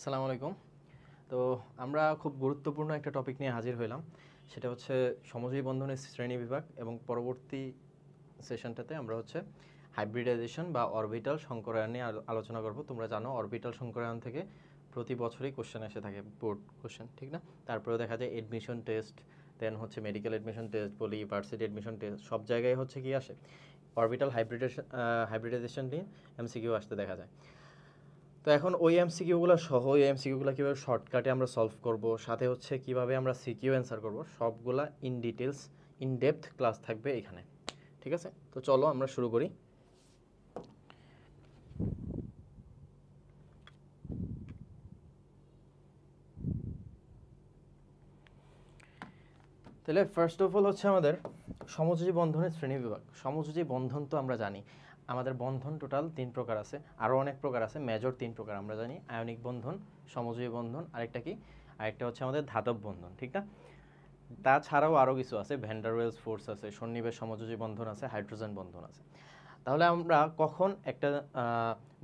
আসসালামু আলাইকুম। তো আমরা খুব গুরুত্বপূর্ণ একটা টপিক নিয়ে হাজির হইলাম, সেটা হচ্ছে সমযোজী বন্ধনের শ্রেণীবিভাগ এবং পরবর্তী সেশনটাতে আমরা হচ্ছে হাইব্রিডাইজেশন বা অরবিটাল সংকরায়ন নিয়ে আলোচনা করব। তোমরা জানো অরবিটাল সংকরায়ন থেকে প্রতি বছরই কোশ্চেন এসে থাকে, বোর্ড কোশ্চেন, ঠিক না? তারপরেও দেখা যায় এডমিশন টেস্ট, দেন হচ্ছে মেডিকেল এডমিশন টেস্ট বলি, ভার্সিটি এডমিশন টেস্ট, সব জায়গায় হচ্ছে কি আসে অরবিটাল হাইব্রিডাইজেশন নিয়ে এমসিকিউ আসতে দেখা যায়। তো এখন ওই এমসিকিউগুলো সহ ওই এমসিকিউগুলো কীভাবে শর্টকাটে আমরা সলভ করব, সাথে হচ্ছে কীভাবে আমরা সিকিউ অ্যান্সার করব, সবগুলা in details in depth class থাকবে এখানে, ঠিক আছে? তো চলো আমরা শুরু করি। তাহলে ফার্স্ট অফ অল হচ্ছে আমাদের সমযোজী বন্ধনের শ্রেণীবিভাগ। সমযোজী বন্ধন তো আমরা জানি আমাদের বন্ধন টোটাল 3 প্রকার আছে, আরও অনেক প্রকার আছে, মেজর 3 প্রকার আমরা জানি: আয়নিক বন্ধন, সমযোজী বন্ধন, আরেকটা কি, আরেকটা হচ্ছে আমাদের ধাতব বন্ধন, ঠিক না? তাছাড়াও আরও কিছু আছে, ভ্যান ডার ওয়েলস ফোর্স আছে, সন্নিবেশ সমযোজী বন্ধন আছে, হাইড্রোজেন বন্ধন আছে। তাহলে আমরা কখন একটা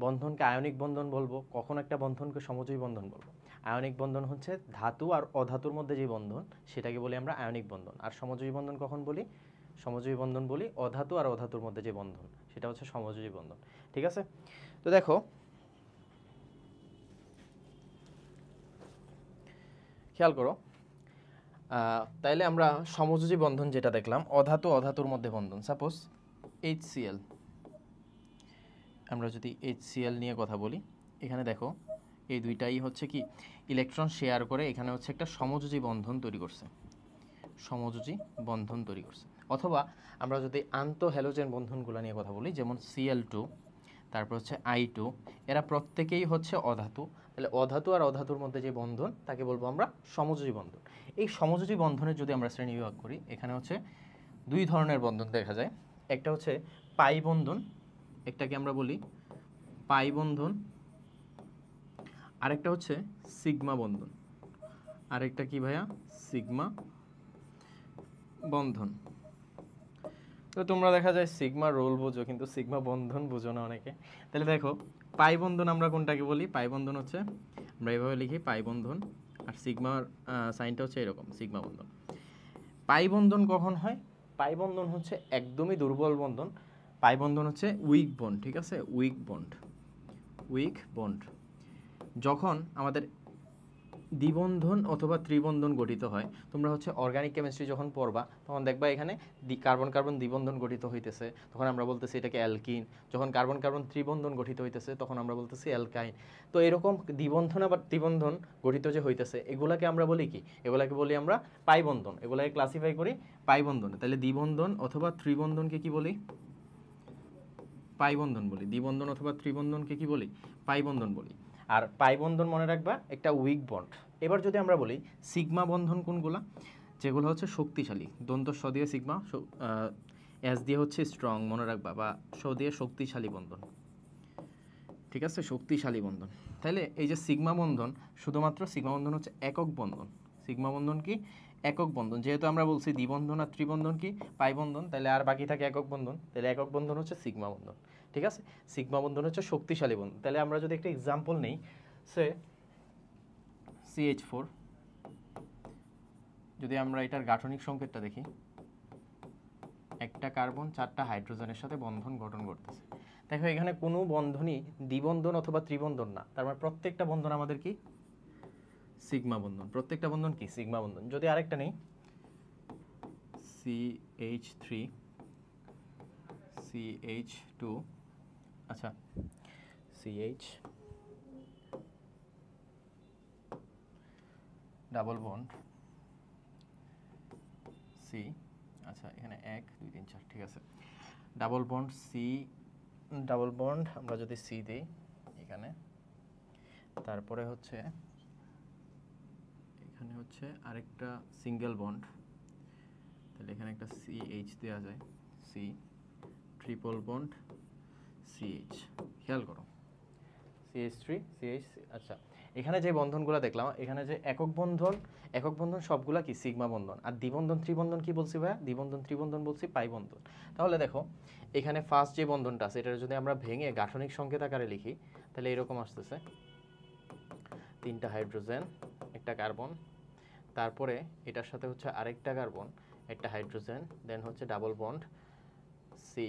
বন্ধনকে আয়নিক বন্ধন বলবো, কখন একটা বন্ধনকে সমযোজী বন্ধন বলবো? আয়নিক বন্ধন হচ্ছে ধাতু আর অধাতুর মধ্যে যে বন্ধন, সেটাকে বলি আমরা আয়নিক বন্ধন। আর সমযোজী বন্ধন কখন বলি? সমযোজী বন্ধন বলি অধাতু আর অধাতুর মধ্যে যে বন্ধন, সেটা হচ্ছে সমযোজী বন্ধন, ঠিক আছে? তো দেখো, খেয়াল করো, তাইলে আমরা সমযোজী বন্ধন যেটা দেখলাম, অধাতু অধাতুর মধ্যে বন্ধন, সাপোজ HCl, আমরা যদি HCl নিয়ে কথা বলি, এখানে দেখো এই দুইটাই হচ্ছে কি ইলেকট্রন শেয়ার করে এখানে হচ্ছে একটা সমযোজী বন্ধন তৈরি করছে, সমযোজী বন্ধন তৈরি করছে। অথবা আমরা যদি আন্তঃ হ্যালোজেন বন্ধনগুলো নিয়ে কথা বলি, যেমন Cl2, তারপর হচ্ছে I2, এরা প্রত্যেকেই হচ্ছে অধাতু। তাহলে অধাতু আর অধাতুর মধ্যে যে বন্ধন, তাকে বলবো আমরা সমযোজী বন্ধন। এই সমযোজী বন্ধনের যদি আমরা শ্রেণীবিভাগ করি, এখানে হচ্ছে দুই ধরনের বন্ধন দেখা যায়। একটা হচ্ছে পাই বন্ধন, একটাকে আমরা বলি পাই বন্ধন, আরেকটা হচ্ছে সিগমা বন্ধন। আরেকটা কি ভাইয়া? সিগমা বন্ধন। তো তোমরা দেখা যায় সিগমা রোল বোঝো, কিন্তু সিগমা বন্ধন বোঝো না অনেকে। তাহলে দেখো, পাই বন্ধন আমরা কোনটাকে বলি? পাই বন্ধন হচ্ছে আমরা এভাবে লিখি পাই বন্ধন, আর সিগমার সাইনটা হচ্ছে এরকম, সিগমা বন্ধন। পাই বন্ধন কখন হয়? পাই বন্ধন হচ্ছে একদমই দুর্বল বন্ধন। পাই বন্ধন হচ্ছে উইক বন্ড, ঠিক আছে? Weak bond, weak bond. যখন আমাদের দ্বিবন্ধন অথবা ত্রিবন্ধন গঠিত হয়, তোমরা হচ্ছে অর্গানিক কেমিস্ট্রি যখন পড়বা তখন দেখবা এখানে কার্বন কার্বন দ্বিবন্ধন গঠিত হইতেছে, তখন আমরা বলতেছি এটাকে অ্যালকিন। যখন কার্বন কার্বন ত্রিবন্ধন গঠিত হইতেছে তখন আমরা বলতেছি অ্যালকাইন। তো এরকম দ্বিবন্ধন আবার ত্রিবন্ধন গঠিত যে হইতেছে, এগুলাকে আমরা বলি কি? এগুলাকে বলি আমরা পাই বন্ধন। এগুলাকে ক্লাসিফাই করি পাই বন্ধনে। তাহলে দ্বিবন্ধন অথবা ত্রিবন্ধনকে কি বলি? পাই বন্ধন বলি। দ্বিবন্ধন অথবা ত্রিবন্ধনকে কি বলি? পাই বন্ধন বলি। আর পাই বন্ধন মনে রাখবা একটা উইক বন্ড। এবার যদি আমরা বলি সিগমা বন্ধন কোনগুলা? যেগুলো হচ্ছে শক্তিশালী, দন্ত স দিয়ে সিগমা, এস দিয়ে হচ্ছে স্ট্রং, মনে রাখবা, বা স দিয়ে শক্তিশালী বন্ধন, ঠিক আছে? শক্তিশালী বন্ধন। তাহলে এই যে সিগমা বন্ধন, শুধুমাত্র সিগমা বন্ধন হচ্ছে একক বন্ধন। সিগমা বন্ধন কি? একক বন্ধন। যেহেতু আমরা বলছি দ্বিবন্ধন আর ত্রিবন্ধন কি? পাই বন্ধন, তাহলে আর বাকি থাকে একক বন্ধন। তাহলে একক বন্ধন হচ্ছে সিগমা বন্ধন, ঠিক আছে? সিগমা বন্ধন হচ্ছে শক্তিশালী বন্ধন। তাহলে আমরা যদি একটা এক্সাম্পল নেই, সে CH4, যদি আমরা এটার গাঠনিক সংকেতটা দেখি, একটা কার্বন 4টা হাইড্রোজেনের সাথে বন্ধন গঠন করতেছে। দেখো এখানে কোনো বন্ধনই দ্বিবন্ধন অথবা ত্রিবন্ধন না, তার মানে প্রত্যেকটা বন্ধন আমাদের কি? সিগমা বন্ধন। প্রত্যেকটা বন্ধন কি? সিগমা বন্ধন। যদি আরেকটা নেই, CH3, CH2, আচ্ছা CH ডাবল বন্ড C, আচ্ছা এখানে 1 2 3 4, ঠিক আছে, double bond C, double bond আমরা যদি C দিই এখানে, তারপরে হচ্ছে এখানে হচ্ছে আরেকটা সিঙ্গেল বন্ড, তাহলে এখানে একটা CH দেওয়া যায়, C, ট্রিপল বন্ড CH। খেয়াল করো, CH3 CH, আচ্ছা এখানে যে বন্ধনগুলো দেখলাম, এখানে যে একক বন্ধন, একক বন্ধন সবগুলা কি? সিগমা বন্ধন। আর দ্বিবন্ধন ত্রিবন্ধন কি বলছি ভাইয়া? দ্বিবন্ধন ত্রিবন্ধন বলছি পাই বন্ধন। তাহলে দেখো এখানে ফার্স্ট যে বন্ধনটা আছে, এটা যদি আমরা ভেঙে গাঠনিক সংকেত আকারে লিখি, তাহলে এরকম আসতেছে তিনটা হাইড্রোজেন, একটা কার্বন, তারপরে এটার সাথে হচ্ছে আরেকটা কার্বন, একটা হাইড্রোজেন, দেন হচ্ছে ডাবল বন্ড সি,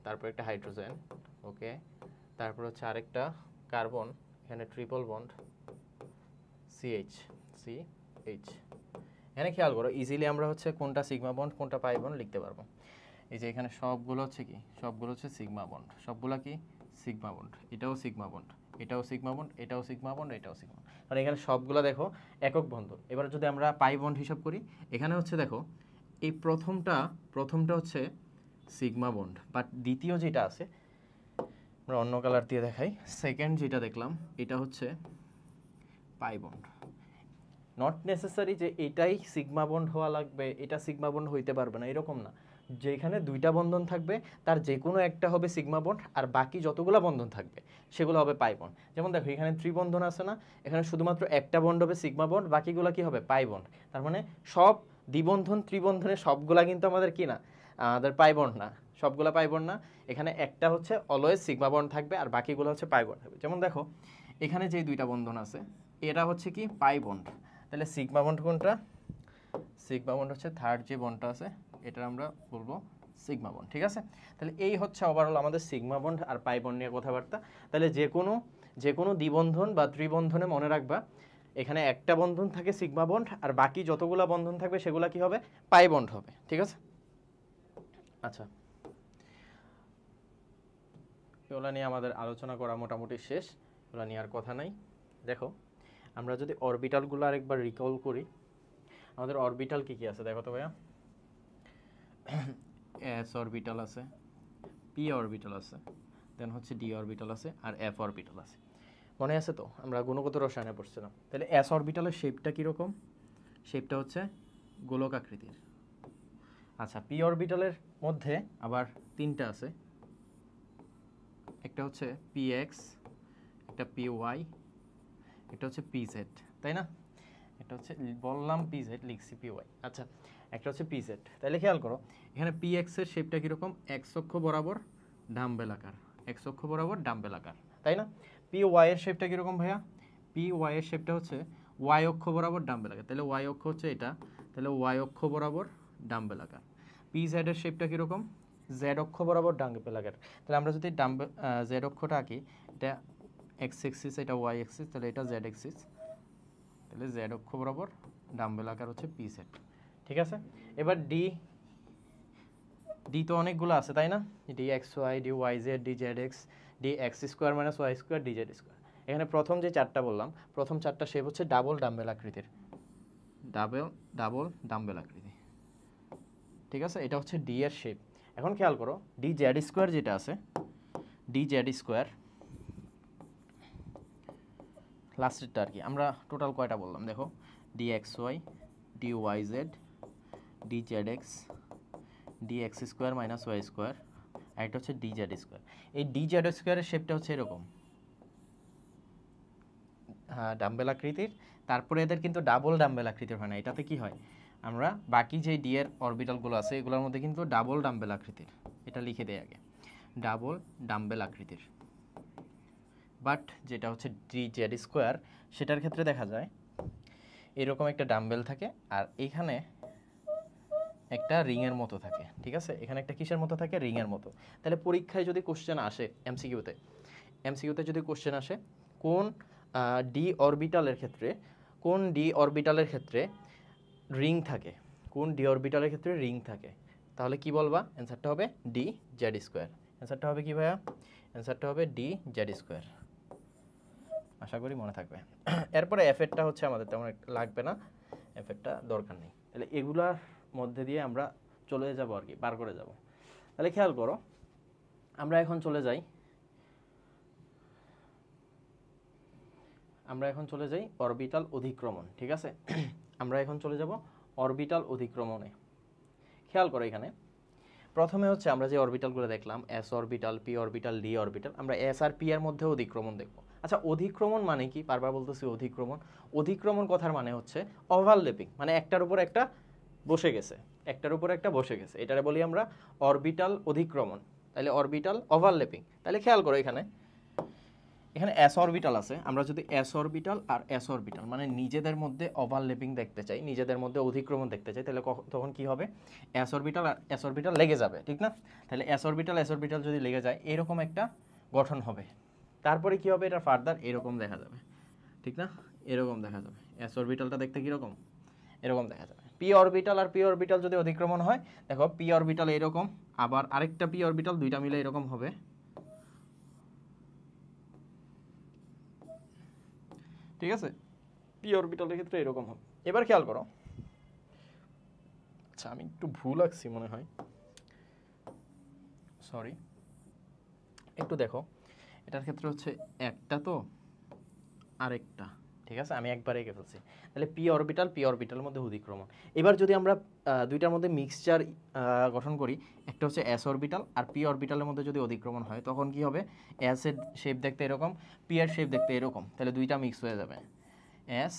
তারপর একটা হাইড্রোজেন, ওকে, তারপর হচ্ছে আরেকটা কার্বন, এখানে ট্রিপল বন্ড সিএইচ, সিএইচ। এখানে খেয়াল করো, ইজিলি আমরা হচ্ছে কোনটা সিগমা বন্ড কোনটা পাই বন্ড লিখতে পারবো। এই যে এখানে সবগুলো হচ্ছে কি, সবগুলো হচ্ছে সিগমা বন্ড, সবগুলো কি সিগমা বন্ড, এটাও সিগমা বন্ড, এটাও সিগমা বন্ড, এটাও সিগমা বন্ড, এটাও সিগমা। আর এখানে সবগুলো দেখো একক বন্ধন। এবার যদি আমরা পাই বন্ড হিসাব করি, এখানে হচ্ছে দেখো এই প্রথমটা হচ্ছে সিগমা বন্ড, বাট দ্বিতীয় যেটা আছে আমরা অন্য কালার দিয়ে দেখাই, সেকেন্ড যেটা দেখলাম এটা হচ্ছে পাই বন্ড। নট নেসেসারি যে এটাই সিগমা বন্ড হওয়া লাগবে, এটা সিগমা বন্ড হইতে পারবে না, এরকম না। যেখানে দুইটা বন্ধন থাকবে তার যে কোনো একটা হবে সিগমা বন্ড, আর বাকি যতগুলো বন্ধন থাকবে সেগুলো হবে পাই বন্ড। যেমন দেখো এখানে ত্রিবন্ধন আছে না, এখানে শুধুমাত্র একটা বন্ড হবে সিগমা বন্ড, বাকিগুলো কি হবে পাই বন্ড। তার মানে সব দ্বিবন্ধন ত্রিবন্ধনের সবগুলা কিন্তু আমাদের কি না, আমাদের পাই বন্ড না, সবগুলা পাই বন্ড না। এখানে একটা হচ্ছে অলওয়েজ সিগমা বন্ড থাকবে আর বাকিগুলো হচ্ছে পাই বন্ড থাকবে। যেমন দেখো এখানে যে দুইটা বন্ধন আছে এরা হচ্ছে কি পাই বন্ড, তাহলে সিগমা বন্ড কোনটা, সিগমা বন্ড হচ্ছে থার্ড যে বন্ডটা আছে এটা আমরা বলবো সিগমা বন্ড, ঠিক আছে। তাহলে এই হচ্ছে ওভারঅল আমাদের সিগমা বন্ড আর পাই বন্ড নিয়ে কথাবার্তা। তাহলে যে কোনো দ্বিবন্ধন বা ত্রিবন্ধনে মনে রাখবা এখানে একটা বন্ধন থাকে সিগমা বন্ড আর বাকি যতগুলো বন্ধন থাকবে সেগুলো কি হবে, পাই বন্ড হবে, ঠিক আছে। আচ্ছা, এগুলো নিয়ে আমাদের আলোচনা করা মোটামুটি শেষ, এগুলো নিয়ে আর কথা নাই। দেখো আমরা যদি অরবিটালগুলো আরেকবার রিকল করি, আমাদের অরবিটাল কি কি আছে দেখো তো ভাইয়া। এস অরবিটাল আছে, পি অরবিটাল আছে, দেন হচ্ছে ডি অরবিটাল আছে, আর এফ অরবিটাল আছে। মনে আছে তো, আমরা গুণগত রসায়নে পড়ছিলাম। তাহলে এস অরবিটালের শেপটা কীরকম, শেপটা হচ্ছে গোলক আকৃতির। আচ্ছা, পি অরবিটালের মধ্যে আবার তিনটা আছে, একটা হচ্ছে পি এক্স, একটা পি ওয়াই, একটা হচ্ছে পি জেড, তাই না। এটা হচ্ছে বললাম পি জেড, লিখছি পি ওয়াই। আচ্ছা, একটা হচ্ছে পি জেড। তাহলে খেয়াল করো এখানে পি এক্সের শেপটা কীরকম, এক্স অক্ষ বরাবর ডাম্বেল আকার, এক্স অক্ষ বরাবর ডাম্বেল আকার, তাই না। পি ওয়াইয়ের শেপটা কীরকম ভাইয়া, পি ওয়াইয়ের শেপটা হচ্ছে ওয়াই অক্ষ বরাবর ডাম্বেল আকার, তাহলে ওয়াই অক্ষ হচ্ছে এটা, তাহলে ওয়াই অক্ষ বরাবর ডাম্বেল আকার। পি জেডের শেপটা কীরকম, জেড অক্ষ বরাবর ডাম্বেল আকার। তাহলে আমরা যদি জেড অক্ষটা আঁকি, এটা এক্স এক্সিস, এটা ওয়াই এক্সিস, তাহলে এটা জেড এক্সিস, তাহলে জেড অক্ষ বরাবর ডাম্বেল আকার হচ্ছে পি জেড, ঠিক আছে। এবার ডি তো অনেকগুলো আছে তাই না, D X Y, D Y Z, D Z X, D X square minus Y square, D Z square. এখানে প্রথম যে চারটা বললাম, প্রথম চারটা শেপ হচ্ছে ডাবল ডাম্বেল আকৃতির, ডাবল ডাম্বেল আকৃতি, ঠিক আছে। এটা হচ্ছে ডি এর শেপ। এখন খেয়াল করো ডি জেড স্কোয়ার যেটা আছে, ডি জেড স্কোয়ার লাস্টেরটা আর কি, আমরা টোটাল কয়টা বললাম দেখো, D X Y, D Y Z, D Z X, D X square minus Y square, আর এটা হচ্ছে ডি জেড স্কোয়ার। এই ডি জেড স্কোয়ারের শেপটা হচ্ছে এরকম, হ্যাঁ ডাম্বেল আকৃতির। তারপরে এদের কিন্তু ডাবল ডাম্বেল আকৃতির হয় না, এটাতে কি হয়, আমরা বাকি যে ডি এর অরবিটালগুলো আছে এগুলোর মধ্যে কিন্তু ডাবল ডাম্বেল আকৃতির, এটা লিখে দেয় আগে, ডাবল ডাম্বেল আকৃতির। বাট যেটা হচ্ছে ডি জেড স্কোয়ার সেটার ক্ষেত্রে দেখা যায় এরকম একটা ডাম্বেল থাকে আর এইখানে একটা রিংয়ের মতো থাকে, ঠিক আছে। এখানে একটা কিসের মতো থাকে, রিংয়ের মতো। তাহলে পরীক্ষায় যদি কোশ্চেন আসে, এমসিকিউতে যদি কোশ্চেন আসে কোন ডি অরবিটালের ক্ষেত্রে রিং থাকে, কোন ডি অরবিটালের ক্ষেত্রে রিং থাকে, তাহলে কি বলবা, অ্যান্সারটা হবে ডি জেড স্কোয়ার। অ্যান্সারটা হবে কি ভাইয়া, অ্যান্সারটা হবে ডি জেড স্কোয়ার। আশা করি মনে থাকবে। এরপরে এফেরটা হচ্ছে আমাদের তেমন লাগবে না, এফেরটা দরকার নেই। তাহলে এগুলার মধ্যে দিয়ে আমরা চলে যাব আর কি, পার করে যাব। তাহলে খেয়াল করো আমরা এখন চলে যাই অরবিটাল অধিক্রমণ, ঠিক আছে। আমরা এখন চলে যাব অরবিটাল অধিক্রমণে। খেয়াল করো এখানে প্রথমে হচ্ছে আমরা যে অরবিটালগুলো দেখলাম, S orbital, P orbital, D orbital, আমরা এস আর পি এর মধ্যে অধিক্রমণ দেখব। আচ্ছা, অধিক্রমণ মানে কি, বারবার বলতেছি অধিক্রমণ কথার মানে হচ্ছে ওভারল্যাপিং, মানে একটার উপর একটা বসে গেছে, এটারে বলি আমরা অরবিটাল অধিক্রমণ। তাহলে অরবিটাল ওভারল্যাপিং। তাহলে খেয়াল করো এখানে এখানে এস অরবিটাল আছে, আমরা যদি এস অরবিটাল আর এস অরবিটাল মানে নিজেদের মধ্যে ওভারল্যাপিং দেখতে চাই, নিজেদের মধ্যে অধিক্রমণ দেখতে চাই, তাহলে তখন কি হবে, এস অরবিটাল আর এস অরবিটাল লেগে যাবে, ঠিক না? তাহলে এস অরবিটাল যদি লেগে যায় এরকম একটা গঠন হবে, তারপরে কি হবে, এটা ফার্দার এরকম দেখা যাবে, ঠিক না? এরকম দেখা যাবে, এস অরবিটালটা দেখতে কীরকম, এরকম দেখা যাবে। পি অরবিটাল আর পি অরবিটাল যদি অধিক্রমণ হয়, দেখো পি অরবিটাল এরকম, আবার আরেকটা পি অরবিটাল, দুইটা মিলে এরকম হবে, ঠিক আছে? পি অরবিটালের ক্ষেত্রে এরকম হবে। এবার খেয়াল করো, আচ্ছা আমি একটু ভুল আঁকছি মনে হয়, সরি, একটু দেখো, এটার ক্ষেত্রে হচ্ছে একটা তো আরেকটা, ঠিক আছে? আমি একবার এঁকে ফেলছি। তাহলে পি অরবিটালের মধ্যে অধিক্রমণ। এবার যদি আমরা দুইটার মধ্যে মিক্সচার গঠন করি, একটা হচ্ছে এস অরবিটাল আর পি অরবিটালের মধ্যে যদি অধিক্রমণ হয়, তখন কি হবে, এস এর শেপ দেখতে এরকম, পি এর শেপ দেখতে এরকম, তাহলে দুইটা মিক্স হয়ে যাবে, এস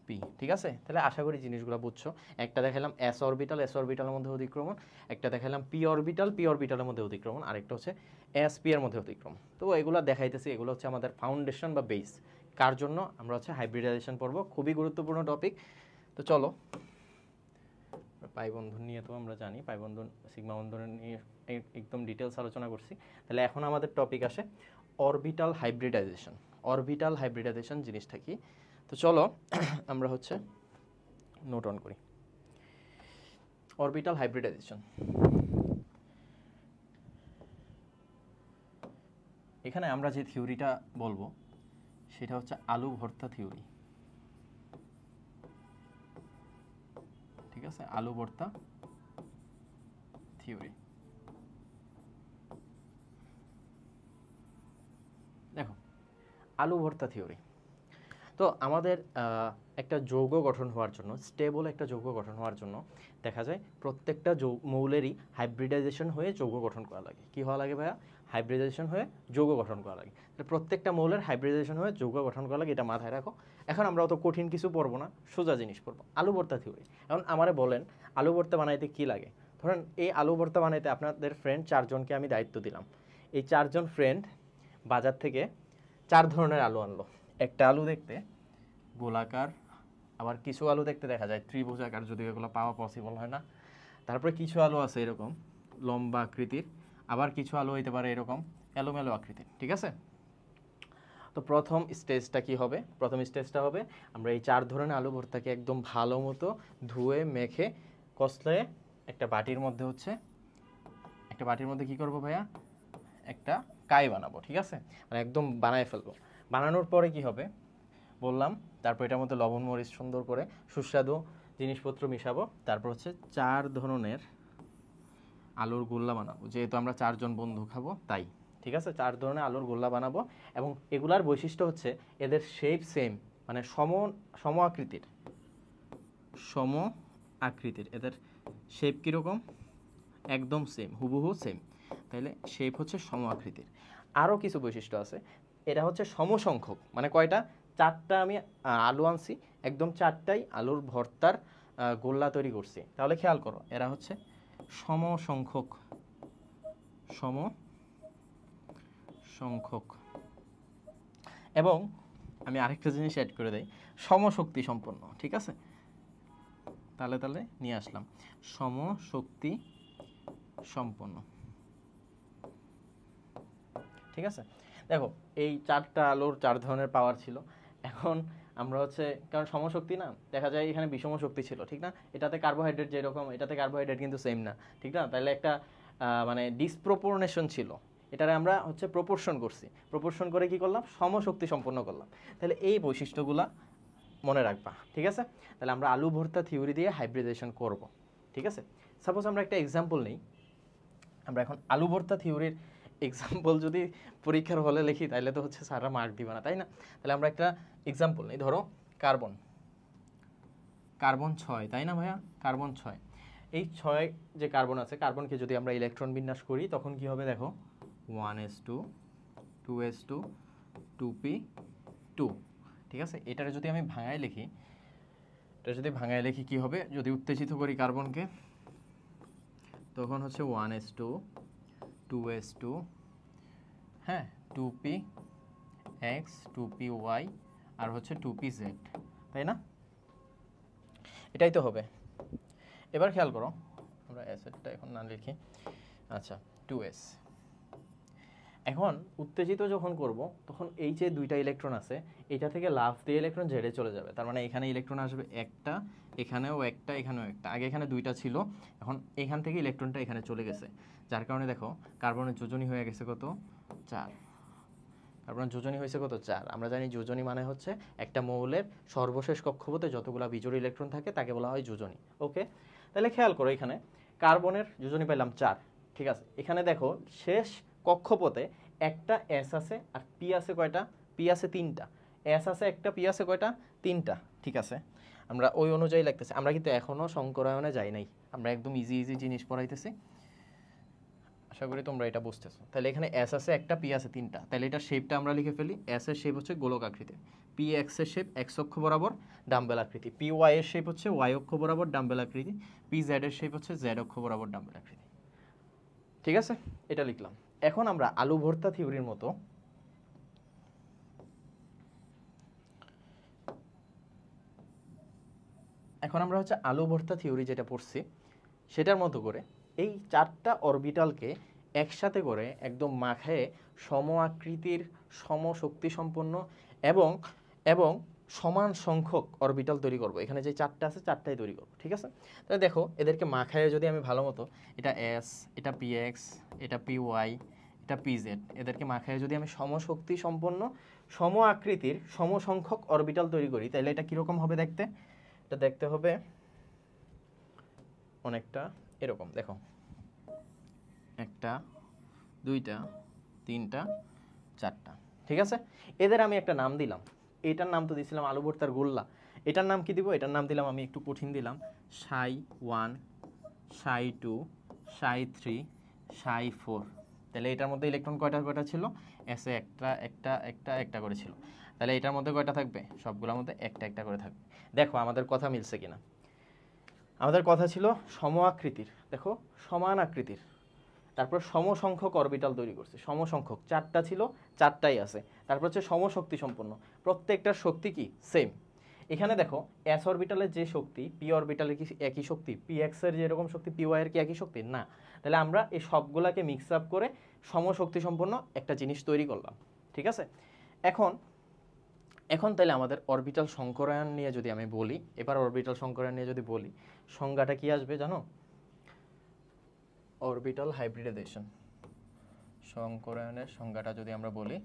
পি, ঠিক আছে? তাহলে আশা করি জিনিসগুলো বুঝছো। একটা দেখালাম এস অরবিটালের মধ্যে অধিক্রমণ, একটা দেখালাম পি অরবিটালের মধ্যে অধিক্রমণ, আরেকটা হচ্ছে এস পি এর মধ্যে অতিক্রম। তো এগুলো দেখাইতেছি, এগুলো হচ্ছে আমাদের ফাউন্ডেশন বা বেস, কার জন্য আমরা হচ্ছে হাইব্রিডাইজেশন পড়ব, খুবই গুরুত্বপূর্ণ টপিক। তো চলো, পাই বন্ধন নিয়ে তো আমরা জানি, পাই বন্ধন সিগমা বন্ধন নিয়ে একদম ডিটেলস আলোচনা করছি। তাহলে এখন আমাদের টপিক আসে অরবিটাল হাইব্রিডাইজেশন জিনিসটা কি। তো চলো আমরা হচ্ছে নোট অন করি। অরবিটাল হাইব্রিডাইজেশন, এখানে আমরা যে থিওরিটা বলবো সেটা হচ্ছে আলু ভর্তা থিওরি, ঠিক আছে? আলু ভর্তা থিওরি। দেখো, আলু ভর্তা থিওরি, তো আমাদের একটা যৌগ গঠন হওয়ার জন্য, স্টেবল একটা যৌগ গঠন হওয়ার জন্য দেখা যায় প্রত্যেকটা মৌলেরই হাইব্রিডাইজেশন হয়ে যৌগ গঠন করা লাগে। কি হওয়া লাগে ভাইয়া? হাইব্রিডাইজেশন হয়ে যৌগ গঠন করা লাগে। প্রত্যেকটা মৌলের হাইব্রিডাইজেশন হয়ে যৌগ গঠন করা লাগে, এটা মাথায় রাখো। এখন আমরা অত কঠিন কিছু পড়বো না, সোজা জিনিস পড়বো, আলু ভর্তা থিওরি। এখন আমারে বলেন আলু ভর্তা বানাইতে কি লাগে? ধরেন এই আলু ভর্তা বানাইতে আপনাদের ফ্রেন্ড 4 জনকে আমি দায়িত্ব দিলাম। এই 4 জন ফ্রেন্ড বাজার থেকে 4 ধরনের আলু আনলো। একটা আলু দেখতে গোলাকার, আবার কিছু আলু দেখতে দেখা যায় ত্রিভুজাকার, যদিও এগুলো পাওয়া পসিবল হয় না। তারপরে কিছু আলু আছে এরকম লম্বা আকৃতির, আবার কিছু আলু হইতে পারে এরকম এলোমেলো আকৃতির, ঠিক আছে? তো প্রথম স্টেজটা কি হবে? প্রথম স্টেজটা হবে আমরা এই 4 ধরনের আলু ভর্তাকে একদম ভালো মতো ধুয়ে মেখে কষলে একটা বাটির মধ্যে কি করব ভাইয়া? একটা কাই বানাবো, ঠিক আছে? মানে একদম বানায় ফেলবো। বানানোর পরে কি হবে বললাম, তারপর এটার মধ্যে লবণ মরিচ সুন্দর করে সুস্বাদু জিনিসপত্র মিশাবো। তারপর হচ্ছে 4 ধরনের আলুর গোল্লা বানাবো, যেহেতু আমরা 4 জন বন্ধু খাবো তাই, ঠিক আছে? 4 ধরনের আলুর গোল্লা বানাবো, এবং এগুলার বৈশিষ্ট্য হচ্ছে এদের শেপ সেম, মানে সম আকৃতির। এদের শেপ কীরকম? একদম সেম, হুবহু সেম। তাহলে শেপ হচ্ছে সম আকৃতির। আরও কিছু বৈশিষ্ট্য আছে, এটা হচ্ছে সমসংখ্যক, মানে কয়টা? 4টা আমি আলু আনছি, একদম 4টাই আলুর ভর্তার গোল্লা তৈরি করছি। তাহলে খেয়াল করো, এরা হচ্ছে সমসংখ্যক, এবং আমি আরেকটা জিনিস অ্যাড করে দেই, সমশক্তি সম্পন্ন, ঠিক আছে? তাহলে নিয়ে আসলাম সমশক্তি সম্পন্ন, ঠিক আছে? দেখো, এই 4টা আলুর 4 ধরনের পাওয়ার ছিল। এখন আমরা হচ্ছে, কারণ সমশক্তি না, দেখা যায় এখানে বিষম শক্তি ছিল, ঠিক না? এটাতে কার্বোহাইড্রেট যেরকম, এটাতে কার্বোহাইড্রেট কিন্তু সেম না, ঠিক না? তাহলে একটা মানে ডিসপ্রপোর্শন ছিল, এটারে আমরা হচ্ছে প্রপোর্শন করছি, প্রপোর্শন করে কি করলাম? সমশক্তি সম্পন্ন করলাম। তাহলে এই বৈশিষ্ট্যগুলা মনে রাখবা, ঠিক আছে? তাহলে আমরা আলু ভর্তা থিওরি দিয়ে হাইব্রিডাইজেশন করব, ঠিক আছে? সাপোজ আমরা একটা এক্সাম্পল নিই, আমরা এখন আলু ভর্তা থিওরির এক্সাম্পল যদি পরীক্ষার হলে লিখি তাহলে তো হচ্ছে স্যাররা মার্ক দিবে না, তাই না? তাহলে আমরা একটা এক্সাম্পল নিই, ধরো কার্বন 6, তাই না ভাইয়া? কার্বন 6, এই 6 যে কার্বন আছে, কার্বনকে যদি আমরা ইলেকট্রন বিন্যাস করি তখন কি হবে দেখো, 1s2 2s2 2p2, ঠিক আছে? এটারে যদি আমি ভাঙায় লিখি, কি হবে? যদি উত্তেজিত করি কার্বনকে, তখন হচ্ছে 1s2 2s2, হ্যাঁ 2p(x) 2p(y) আর হচ্ছে 2p(z), তাই না? এটাই তো হবে। এবার খেয়াল করো, আমরা অ্যাসেটটা এখন না লিখি, আচ্ছা 2s। এখন উত্তেজিত যখন করব তখন এই যে দুইটা ইলেকট্রন আছে এটা থেকে লাফ দিয়ে ইলেকট্রন জেডে চলে যাবে, তার মানে এখানে ইলেকট্রন আসবে একটা, এখানেও একটা, এখানেও একটা। আগে এখানে দুইটা ছিল, এখন এখান থেকে ইলেকট্রনটা এখানে চলে গেছে, যার কারণে দেখো কার্বনের যোজনী হয়ে গেছে কত, 4। কার্বনের যোজনী হয়েছে কত, 4। আমরা জানি যোজনী মানে হচ্ছে একটা মৌলের সর্বশেষ কক্ষপথে যতগুলো বিজোড় ইলেকট্রন থাকে তাকে বলা হয় যোজনী। ওকে, তাহলে খেয়াল করো এখানে কার্বনের যোজনী পেলাম 4, ঠিক আছে। এখানে দেখো শেষ কক্ষপথে একটা এস আছে আর পি আছে কয়টা, পি আছে 3টা, এস আছে একটা, পি আছে কয়টা, 3টা, ঠিক আছে। আমরা ওই অনুযায়ী লিখতেছি, আমরা কিন্তু এখনো সংকরায়নে যাই নাই, আমরা একদম ইজি ইজি জিনিস পড়াইতেছি, আশা করি তোমরা এটা বুঝতেছো। তাহলে এখানে এস আছে একটা, পি আছে 3টা, তাহলে এটা শেপটা আমরা লিখে ফেলি। এস এর শেপ হচ্ছে গোলক আকৃতি, পি এক্স এর শেপ এক্স অক্ষ বরাবর ডাম্বেল আকৃতি, পি ওয়াই এর শেপ হচ্ছে ওয়াই অক্ষ বরাবর ডাম্বেল আকৃতি, পি জেড এর শেপ হচ্ছে জেড অক্ষ বরাবর ডাম্বেল আকৃতি, ঠিক আছে। এটা লিখলাম। এখন আমরা আলু ভর্তা থিওরির মতো আলু ভর্তা থিওরি যেটা পড়ছি সেটার মতো করে এই 4টা অরবিটালকে একসাথে করে একদম মাখায়ে সম আকৃতির, সম শক্তি সম্পন্ন এবং এবং সমান সংখ্যক অরবিটাল তৈরি করব। এখানে যে 4টা আছে 4টাই তৈরি করব, ঠিক আছে। তাহলে দেখো এদেরকে মাখায়ে যদি আমি ভালো মতো, এটা এস, এটা পি এক্স, এটা পি ওয়াই, এটা পি জেড, এদেরকে মাখায়ে যদি আমি সমশক্তি সম্পন্ন সম আকৃতির সম সংখ্যক অরবিটাল তৈরি করি, তাহলে এটা কীরকম হবে দেখতে? এটা দেখতে হবে অনেকটা এরকম। দেখো 1টা 2টা 3টা 4টা, ঠিক আছে। এদের আমি একটা নাম দিলাম, এটার নাম তো দিয়েছিলাম আলু ভর্তার গোল্লা, এটার নাম কি দিব? এটার নাম দিলাম আমি একটু কঠিন দিলাম, সাই 1, সাই2, সাই3, সাই4। তাহলে এটার মধ্যে ইলেকট্রন কয়টা কয়টা ছিল? এসে একটা একটা একটা একটা করে ছিল, তাহলে এটার মধ্যে কয়টা থাকবে? সবগুলোর মধ্যে একটা একটা করে থাকবে। দেখো আমাদের কথা মিলছে কিনা। আমাদের কথা ছিল সম আকৃতির, দেখো সমান আকৃতির, তারপর সমসংখ্যক অরবিটাল তৈরি করছে, সমসংখ্যক 4টা ছিল 4টাই আছে, তারপর হচ্ছে সমশক্তি সম্পন্ন, প্রত্যেকটার শক্তি কি সেম। এখানে দেখো এস অরবিটালের যে শক্তি পি অরবিটালের কি একই শক্তি? পি এক্স এর যেরকম শক্তি পি ওয়াই এর কি একই শক্তি? না। তাহলে আমরা এই সবগুলাকে মিক্স আপ করে সমশক্তি সম্পন্ন একটা জিনিস তৈরি করলাম, ঠিক আছে। এখন তাহলে আমাদের অরবিটাল সংকরায়ন নিয়ে যদি আমি বলি, এবার অরবিটাল সংকরায়ন নিয়ে যদি বলি, সংজ্ঞাটা কি আসবে জানো? Orbital hybridization. সংকরায়নের সংজ্ঞাটা যদি আমরা বলি,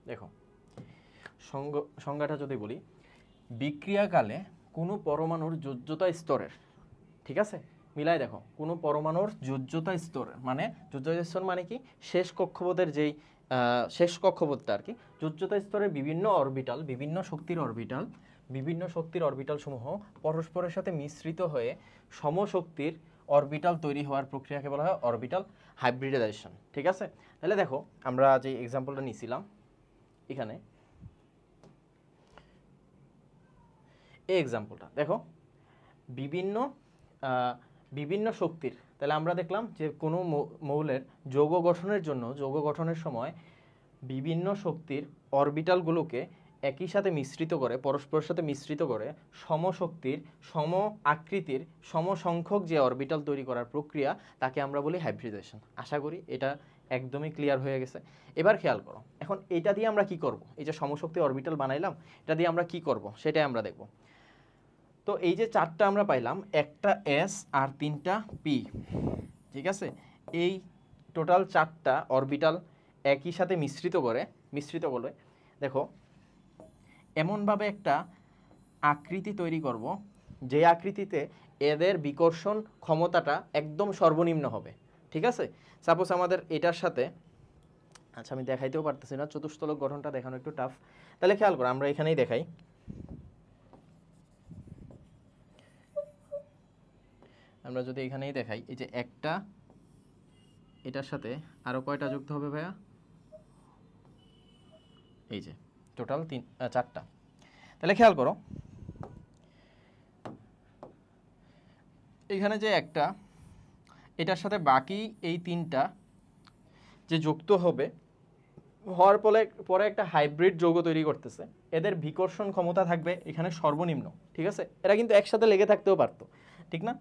দেখো সংজ্ঞাটা যদি বলি, বিক্রিয়াকালে কোনো পরমাণুর যোজ্যতা স্তরের, ঠিক আছে, মিলাই দেখো, কোনো পরমাণুর যোজ্যতা স্তরের মানে, যোজ্যতা স্তর মানে কি? শেষ কক্ষপথের যেই শেষ কক্ষপথটা আর কি, যোজ্যতা স্তরের বিভিন্ন অরবিটাল, বিভিন্ন শক্তির অরবিটাল সমূহ পরস্পরের সাথে মিশ্রিত হয়ে সমশক্তির অরবিটাল তৈরি হওয়ার প্রক্রিয়াকে বলা হয় অরবিটাল হাইব্রিডাইজেশন, ঠিক আছে। তাহলে দেখো আমরা যে এক্সাম্পলটা নিয়েছিলাম এখানে, এই এক্সাম্পলটা দেখো বিভিন্ন শক্তির, তাহলে আমরা দেখলাম যে কোনো মৌলের যৌগ গঠনের সময় বিভিন্ন শক্তির অরবিটালগুলোকে একই সাথে মিশ্রিত করে, পরস্পরের সাথে মিশ্রিত করে সমশক্তির, সম আকৃতির, সমসংখ্যক যে অরবিটাল তৈরি করার প্রক্রিয়া তাকে আমরা বলি হাইব্রিডাইজেশন। আশা করি এটা একদমই ক্লিয়ার হয়ে গেছে। এবার খেয়াল করো, এখন এটা দিয়ে আমরা কি করব? এই যে সমশক্তি অরবিটাল বানাইলাম, এটা দিয়ে আমরা কি করব সেটাই আমরা দেখব। তো এই যে 4টা আমরা পাইলাম, একটা এস আর 3টা পি, ঠিক আছে। এই টোটাল 4টা অরবিটাল একই সাথে মিশ্রিত করে দেখো এমনভাবে একটা আকৃতি তৈরি করব যে আকৃতিতে এদের বিকর্ষণ ক্ষমতাটা একদম সর্বনিম্ন হবে, ঠিক আছে। সাপোজ আমাদের এটার সাথে, আচ্ছা আমি দেখাইতেও পারতেছি না, চতুস্তলক গঠনটা দেখানো একটু টাফ, তাহলে খেয়াল করো আমরা এখানেই দেখাই। আমরা যদি এখানেই দেখাই, এই যে একটা, এটার সাথে আরো কয়টা যুক্ত হবে ভাইয়া? এই যে টোটাল 4টা। তাহলে খেয়াল করো এখানে যে একটা, এটার সাথে বাকি এই তিনটা যে যুক্ত হবে, হওয়ার পরে একটা হাইব্রিড যৌগ তৈরি করতেছে, এদের বিকর্ষণ ক্ষমতা থাকবে এখানে সর্বনিম্ন। ঠিক আছে, এরা কিন্তু একসাথে লেগে থাকতেও পারতো, ঠিক না?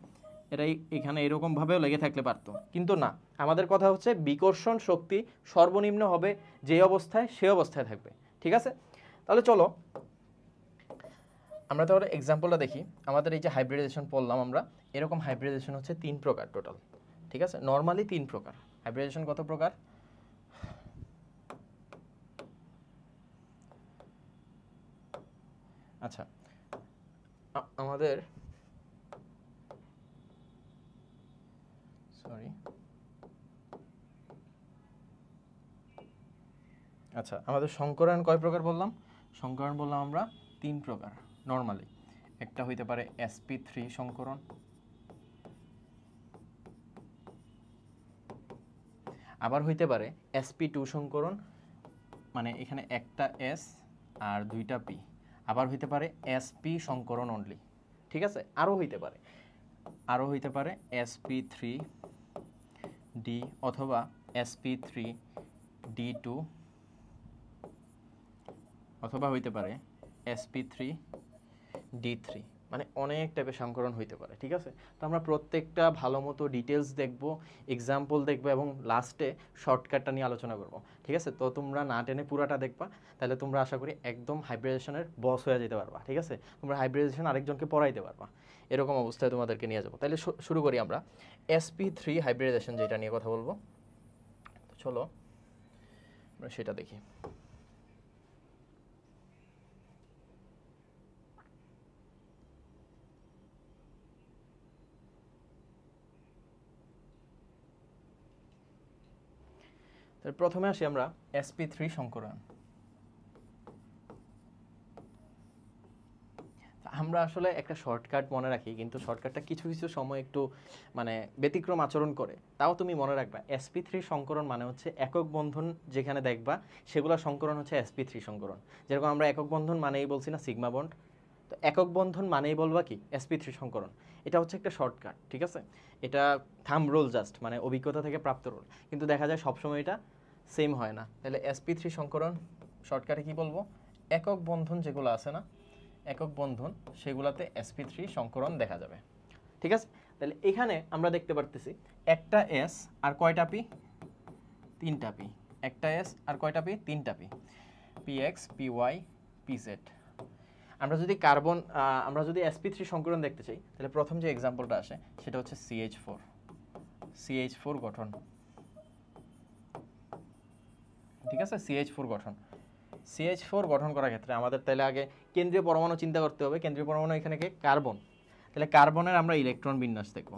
এরা এখানে এরকমভাবেও লেগে থাকলে পারতো, কিন্তু না, আমাদের কথা হচ্ছে বিকর্ষণ শক্তি সর্বনিম্ন হবে যে অবস্থায়, সে অবস্থায় থাকবে। ঠিক আছে, তাহলে চলো আমরা তাহলে এক্সাম্পলটা দেখি। আমাদের এই যে হাইব্রিডাইজেশন পড়লাম আমরা, এরকম হাইব্রিডাইজেশন হচ্ছে 3 প্রকার টোটাল। ঠিক আছে, নর্মালি 3 প্রকার। হাইব্রিডাইজেশন কত প্রকার? আচ্ছা, আমাদের আচ্ছা, আমাদের সংকরায়ন কয় প্রকার বললাম? সংকরায়ন বললাম আমরা 3 প্রকার নর্মালি। একটা হইতে পারে sp3 সংকরণ, আবার হইতে পারে sp2 সংকরণ, মানে এখানে একটা s আর দুইটা p। আবার হইতে পারে sp সংকরণ অনলি। ঠিক আছে, আরও হইতে পারে sp3d অথবা sp3d2, অথবা হইতে পারে sp3d3, মানে অনেক টাইপের সংকরণ হইতে পারে। ঠিক আছে, তো আমরা প্রত্যেকটা ভালো মতো ডিটেলস দেখব, এক্সাম্পল দেখব এবং লাস্টে শর্টকাটটা নিয়ে আলোচনা করব। ঠিক আছে, তো তোমরা না টেনে পুরাটা দেখবা, তাহলে তোমরা আশা করি একদম হাইব্রিডাইজেশনের বস হয়ে যেতে পারবা। ঠিক আছে, তোমরা হাইব্রিডাইজেশন আরেকজনকে পড়াইতে পারবা, এরকম অবস্থায় তোমাদেরকে নিয়ে যাবো। তাহলে শুরু করি আমরা sp3 হাইব্রিডাইজেশন, যেটা নিয়ে কথা বলবো। চলো আমরা সেটা দেখি। প্রথমে আসি আমরা sp3 সংকরায়ন। আমরা আসলে একটা শর্টকাট মনে রাখি, কিন্তু শর্টকাটটা কিছু কিছু সময় একটু মানে ব্যতিক্রম আচরণ করে। তাও তুমি মনে রাখবা sp3 সংকরণ মানে হচ্ছে একক বন্ধন যেখানে দেখবা সেগুলো সংকরণ হচ্ছে sp3 সংকরণ। যেরকম আমরা একক বন্ধন মানেই বলছি না সিগমা বন্ড, তো একক বন্ধন মানেই বলবা কি sp3 সংকরণ। এটা হচ্ছে একটা শর্টকাট। ঠিক আছে, এটা থাম্ব রোল জাস্ট, মানে অভিজ্ঞতা থেকে প্রাপ্ত রোল, কিন্তু দেখা যায় সবসময় এটা সেম হয় না। তাহলে sp3 সংকরণ শর্টকাটে কি বলবো? একক বন্ধন যেগুলো আছে না, একক বন্ধন, সেগুলাতে sp3 সংকরণ দেখা যাবে। ঠিক আছে, তাহলে এখানে আমরা দেখতে পারতেছি একটা s আর কয়টা p? 3টা p। একটা s আর কয়টা p? 3টা p, px py pz। আমরা যদি আমরা যদি sp3 সংকরণ দেখতে চাই, তাহলে প্রথম যে এক্সাম্পলটা আসে সেটা হচ্ছে CH4 গঠন। ঠিক আছে, CH4 গঠন। CH4 গঠন করার ক্ষেত্রে আমাদের তাহলে আগে কেন্দ্রীয় পরমাণু চিন্তা করতে হবে। কেন্দ্রীয় পরমাণু এখানে কি? কার্বন। তাহলে কার্বনের আমরা ইলেকট্রন বিন্যাস দেখব।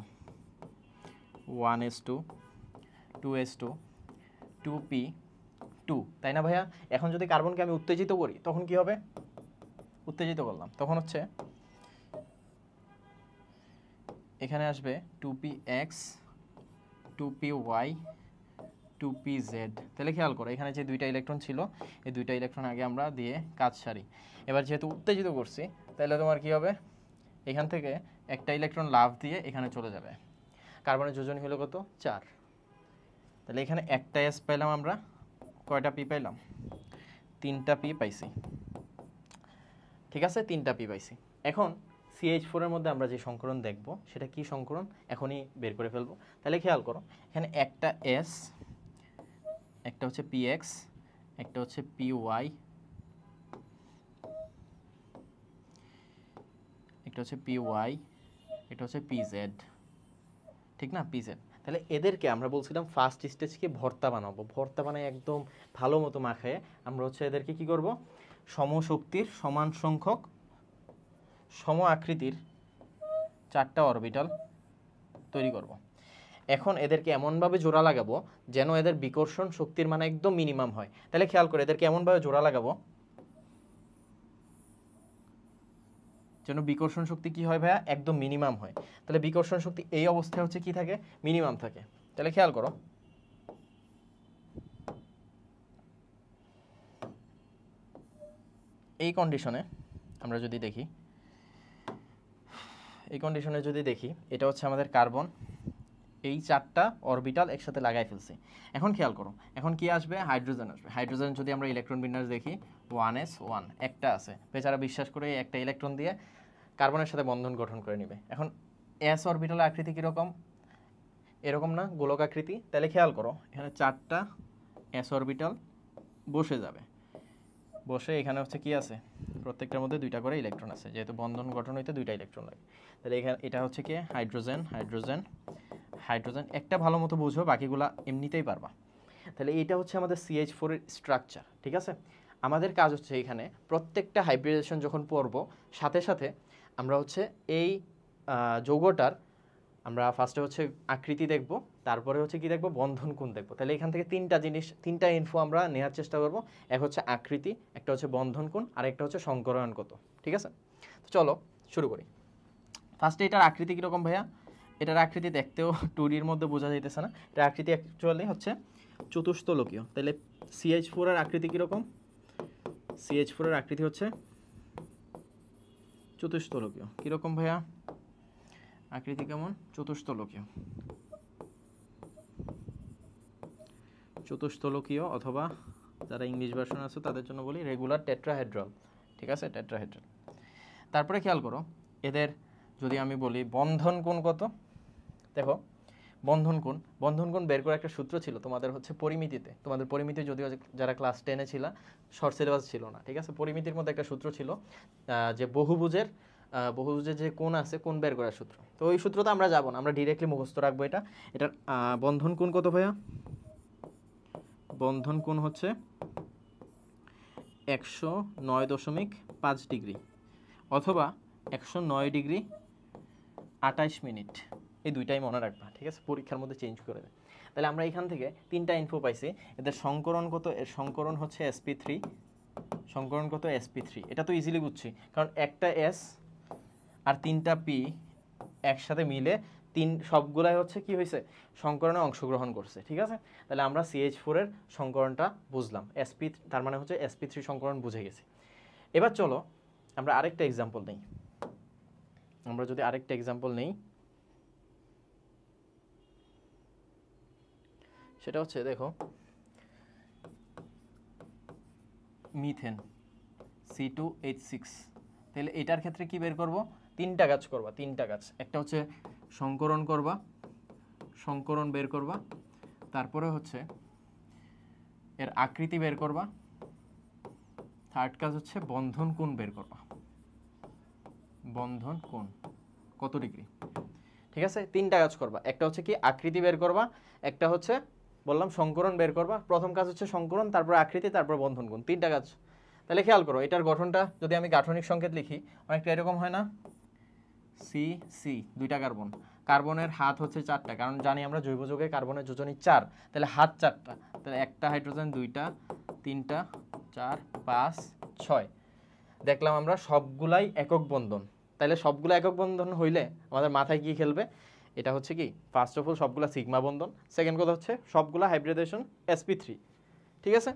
1s2 2s2 2p2, তাই না ভাইয়া? এখন যদি কার্বনকে আমি উত্তেজিত করি তখন কি হবে? উত্তেজিত করলাম তখন হচ্ছে এখানে আসবে 2px 2py 2pz। তাহলে খেয়াল করো এখানে যে দুইটা ইলেকট্রন ছিল, এই দুইটা ইলেকট্রন আগে আমরা দিয়ে কাজ সারি। এবার যেহেতু উত্তেজিত করছি, তাহলে তোমার কি হবে? এখান থেকে একটা ইলেকট্রন লাফ দিয়ে এখানে চলে যাবে। কার্বনের যোজনী হলো কত? 4। তাহলে এখানে একটা s পাইলাম আমরা, কয়টা p পাইলাম? 3টা p পাইছি। ঠিক আছে, 3টা p পাইছি। এখন CH4 এর মধ্যে আমরা যে সংকরণ দেখব সেটা কি সংকরণ এখনই বের করে ফেলবো। তাহলে খেয়াল করো এখানে একটা s, একটা হচ্ছে px, একটা হচ্ছে py, একটা হচ্ছে py, এটা হচ্ছে pz। ঠিক না? pz। তাহলে এদেরকে আমরা বলছিলাম ফার্স্ট স্টেজকে ভর্তা বানাবো। ভর্তা বানায় একদম ভালো মতো মাখায় আমরা হচ্ছে এদেরকে কি করব? সমশক্তির সমান সংখ্যক সম আকৃতির 4টা অরবিটাল তৈরি করব। এখন এদেরকে এমনভাবে জোড়া লাগাবো যেন এদের বিকর্ষণ শক্তির মান একদম মিনিমাম হয়। তাহলে খেয়াল করে এদেরকে এমনভাবে জোড়া লাগাবো যেন বিকর্ষণ শক্তি কি হয় ভাইয়া? একদম মিনিমাম হয়। তাহলে বিকর্ষণ শক্তি এই অবস্থায় হচ্ছে কি থাকে? মিনিমাম থাকে। তাহলে খেয়াল করো এই কন্ডিশনে আমরা যদি দেখি, এই কন্ডিশনে যদি দেখি, এটা হচ্ছে আমাদের কার্বন, এই 4টা অরবিটাল একসাথে লাগাই ফেলছি। এখন খেয়াল করো, এখন কি আসবে? হাইড্রোজেন আসবে। হাইড্রোজেন যদি আমরা ইলেকট্রন বিন্যাস দেখি 1s1 একটা আছে, বেচারা বিশ্বাস করে একটা ইলেকট্রন দিয়ে কার্বনের সাথে বন্ধন গঠন করে নেবে। এখন এস অরবিটালের আকৃতি কীরকম? এরকম না, গোলকাকৃতি। তাহলে খেয়াল করো, এখানে 4টা এস অরবিটাল বসে যাবে, বসে এখানে হচ্ছে কি আছে? প্রত্যেকটার মধ্যে 2টা করে ইলেকট্রন আছে, যেহেতু বন্ধন গঠন হইতে 2টা ইলেকট্রন লাগে। তাহলে এখানে এটা হচ্ছে কি? Hydrogen, hydrogen, hydrogen. একটা ভালো মতো বুঝো, বাকিগুলা এমনিতেই পারবা। তাহলে এইটা হচ্ছে আমাদের CH4 এর স্ট্রাকচার, ঠিক আছে? আমাদের কাজ হচ্ছে এখানে প্রত্যেকটা হাইব্রিডেশন যখন পড়ব, সাথে সাথে আমরা হচ্ছে এই যৌগটার আমরা ফার্স্টে হচ্ছে আকৃতি দেখব, তারপরে হচ্ছে কি দেখব? বন্ধন কোণ দেখব। তাহলে এখান থেকে 3টা জিনিস, 3টা ইনফো আমরা নেওয়ার চেষ্টা করব। এক হচ্ছে আকৃতি, একটা হচ্ছে বন্ধন কোণ, আর একটা হচ্ছে সংকরায়ন কত, ঠিক আছে? তো চলো শুরু করি। ফার্স্টে এটার আকৃতি কীরকম ভাইয়া? এটার আকৃতি দেখতেও 2Dর মধ্যে বোঝা যাইতেছে না। এটার আকৃতি অ্যাকচুয়ালি হচ্ছে চতুস্তলকীয়। তাহলে CH4 এর আকৃতি কীরকম? CH4 এর আকৃতি হচ্ছে চতুস্তলকীয়। কীরকম ভাইয়া আকৃতি? কেমন? চতুস্তলকীয়। চতুস্তলকীয়, অথবা যারা ইংলিশ ভার্সন আছে তাদের জন্য বলি রেগুলার টেট্রাহেড্রাল, ঠিক আছে? টেট্রাহেড্রাল। তারপরে খেয়াল করো, এদের যদি আমি বলি বন্ধন কোণ কত, দেখো বন্ধন কোণ বের করে একটা সূত্র ছিল তোমাদের হচ্ছে পরিমিতিতে। তোমাদের পরিমিতি যদিও যারা ক্লাস 10-এ ছিল, শর্ট সিলেবাস ছিল না, ঠিক আছে? পরিমিতির মধ্যে একটা সূত্র ছিল যে বহুভুজের যে কোণ আছে, কোণ বের করার সূত্র। তো ওই সূত্রটা আমরা যাব না, আমরা ডিরেক্টলি মুখস্থ রাখবো এটা। এটার বন্ধন কোণ কত ভাইয়া? বন্ধন কোণ হচ্ছে 109.5 ডিগ্রি, অথবা 109 ডিগ্রি 28 মিনিট। এই দুইটাই মনে রাখবা, ঠিক আছে? পরীক্ষার মধ্যে চেঞ্জ করে দেয়। তাহলে আমরা এখান থেকে 3টা ইনফো পাইছি। এদের সংকরণ কত? এর সংকরণ হচ্ছে sp3। সংকরণ কত? sp3। এটা তো ইজিলি বুঝছি, কারণ একটা s আর 3টা p একসাথে মিলে সবগুলাই হচ্ছে কি হয়েছে? সংকরণে অংশগ্রহণ করছে, ঠিক আছে? তাহলে আমরা CH4 এর সংকরণটা বুঝলাম, sp, তার মানে হচ্ছে sp3 সংকরণ বুঝে গেছি। এবার চলো আমরা আরেকটা এক্সাম্পল নেই। আমরা যদি আরেকটা এক্সাম্পল নেই, সেটা হচ্ছে দেখো মিথেন C2H6। তাহলে এটার ক্ষেত্রে কি বের করব? 3টা কাজ করবা, 3টা কাজ। একটা হচ্ছে সংকরণ করবা, সংকরণ বের করবা, তারপরে হচ্ছে এর আকৃতি বের করবা, থার্ড কাজ হচ্ছে বন্ধন কোণ বের করবা। বন্ধন কোণ কত ডিগ্রি, ঠিক আছে? 3টা কাজ করবা। একটা হচ্ছে কি? আকৃতি বের করবা, একটা হচ্ছে বললাম সংকরণ বের করবা। প্রথম কাজ হচ্ছে সংকরণ, তারপর আকৃতি, তারপর বন্ধন কোণ, 3টা কাজ। তাহলে খেয়াল করো, এটার গঠনটা যদি আমি গাঠনিক সংকেত লিখি, অনেকটা এরকম হয় না? C 2টা কার্বন, কার্বনের হাত হচ্ছে 4টা, কারণ জানি আমরা জৈব যৌগে কার্বনের যোজনী 4। তাহলে হাত 4টা, তাহলে একটা হাইড্রোজেন, 2টা, 3টা, 4, 5, 6। দেখলাম আমরা সবগুলাই একক বন্ধন। তাহলে সবগুলো একক বন্ধন হইলে আমাদের মাথায় কি খেলবে? এটা হচ্ছে কি? ফার্স্ট অফ অল সবগুলা সিগমা বন্ধন। সেকেন্ড কথা হচ্ছে সবগুলা হাইব্রিডেশন sp3, ঠিক আছে?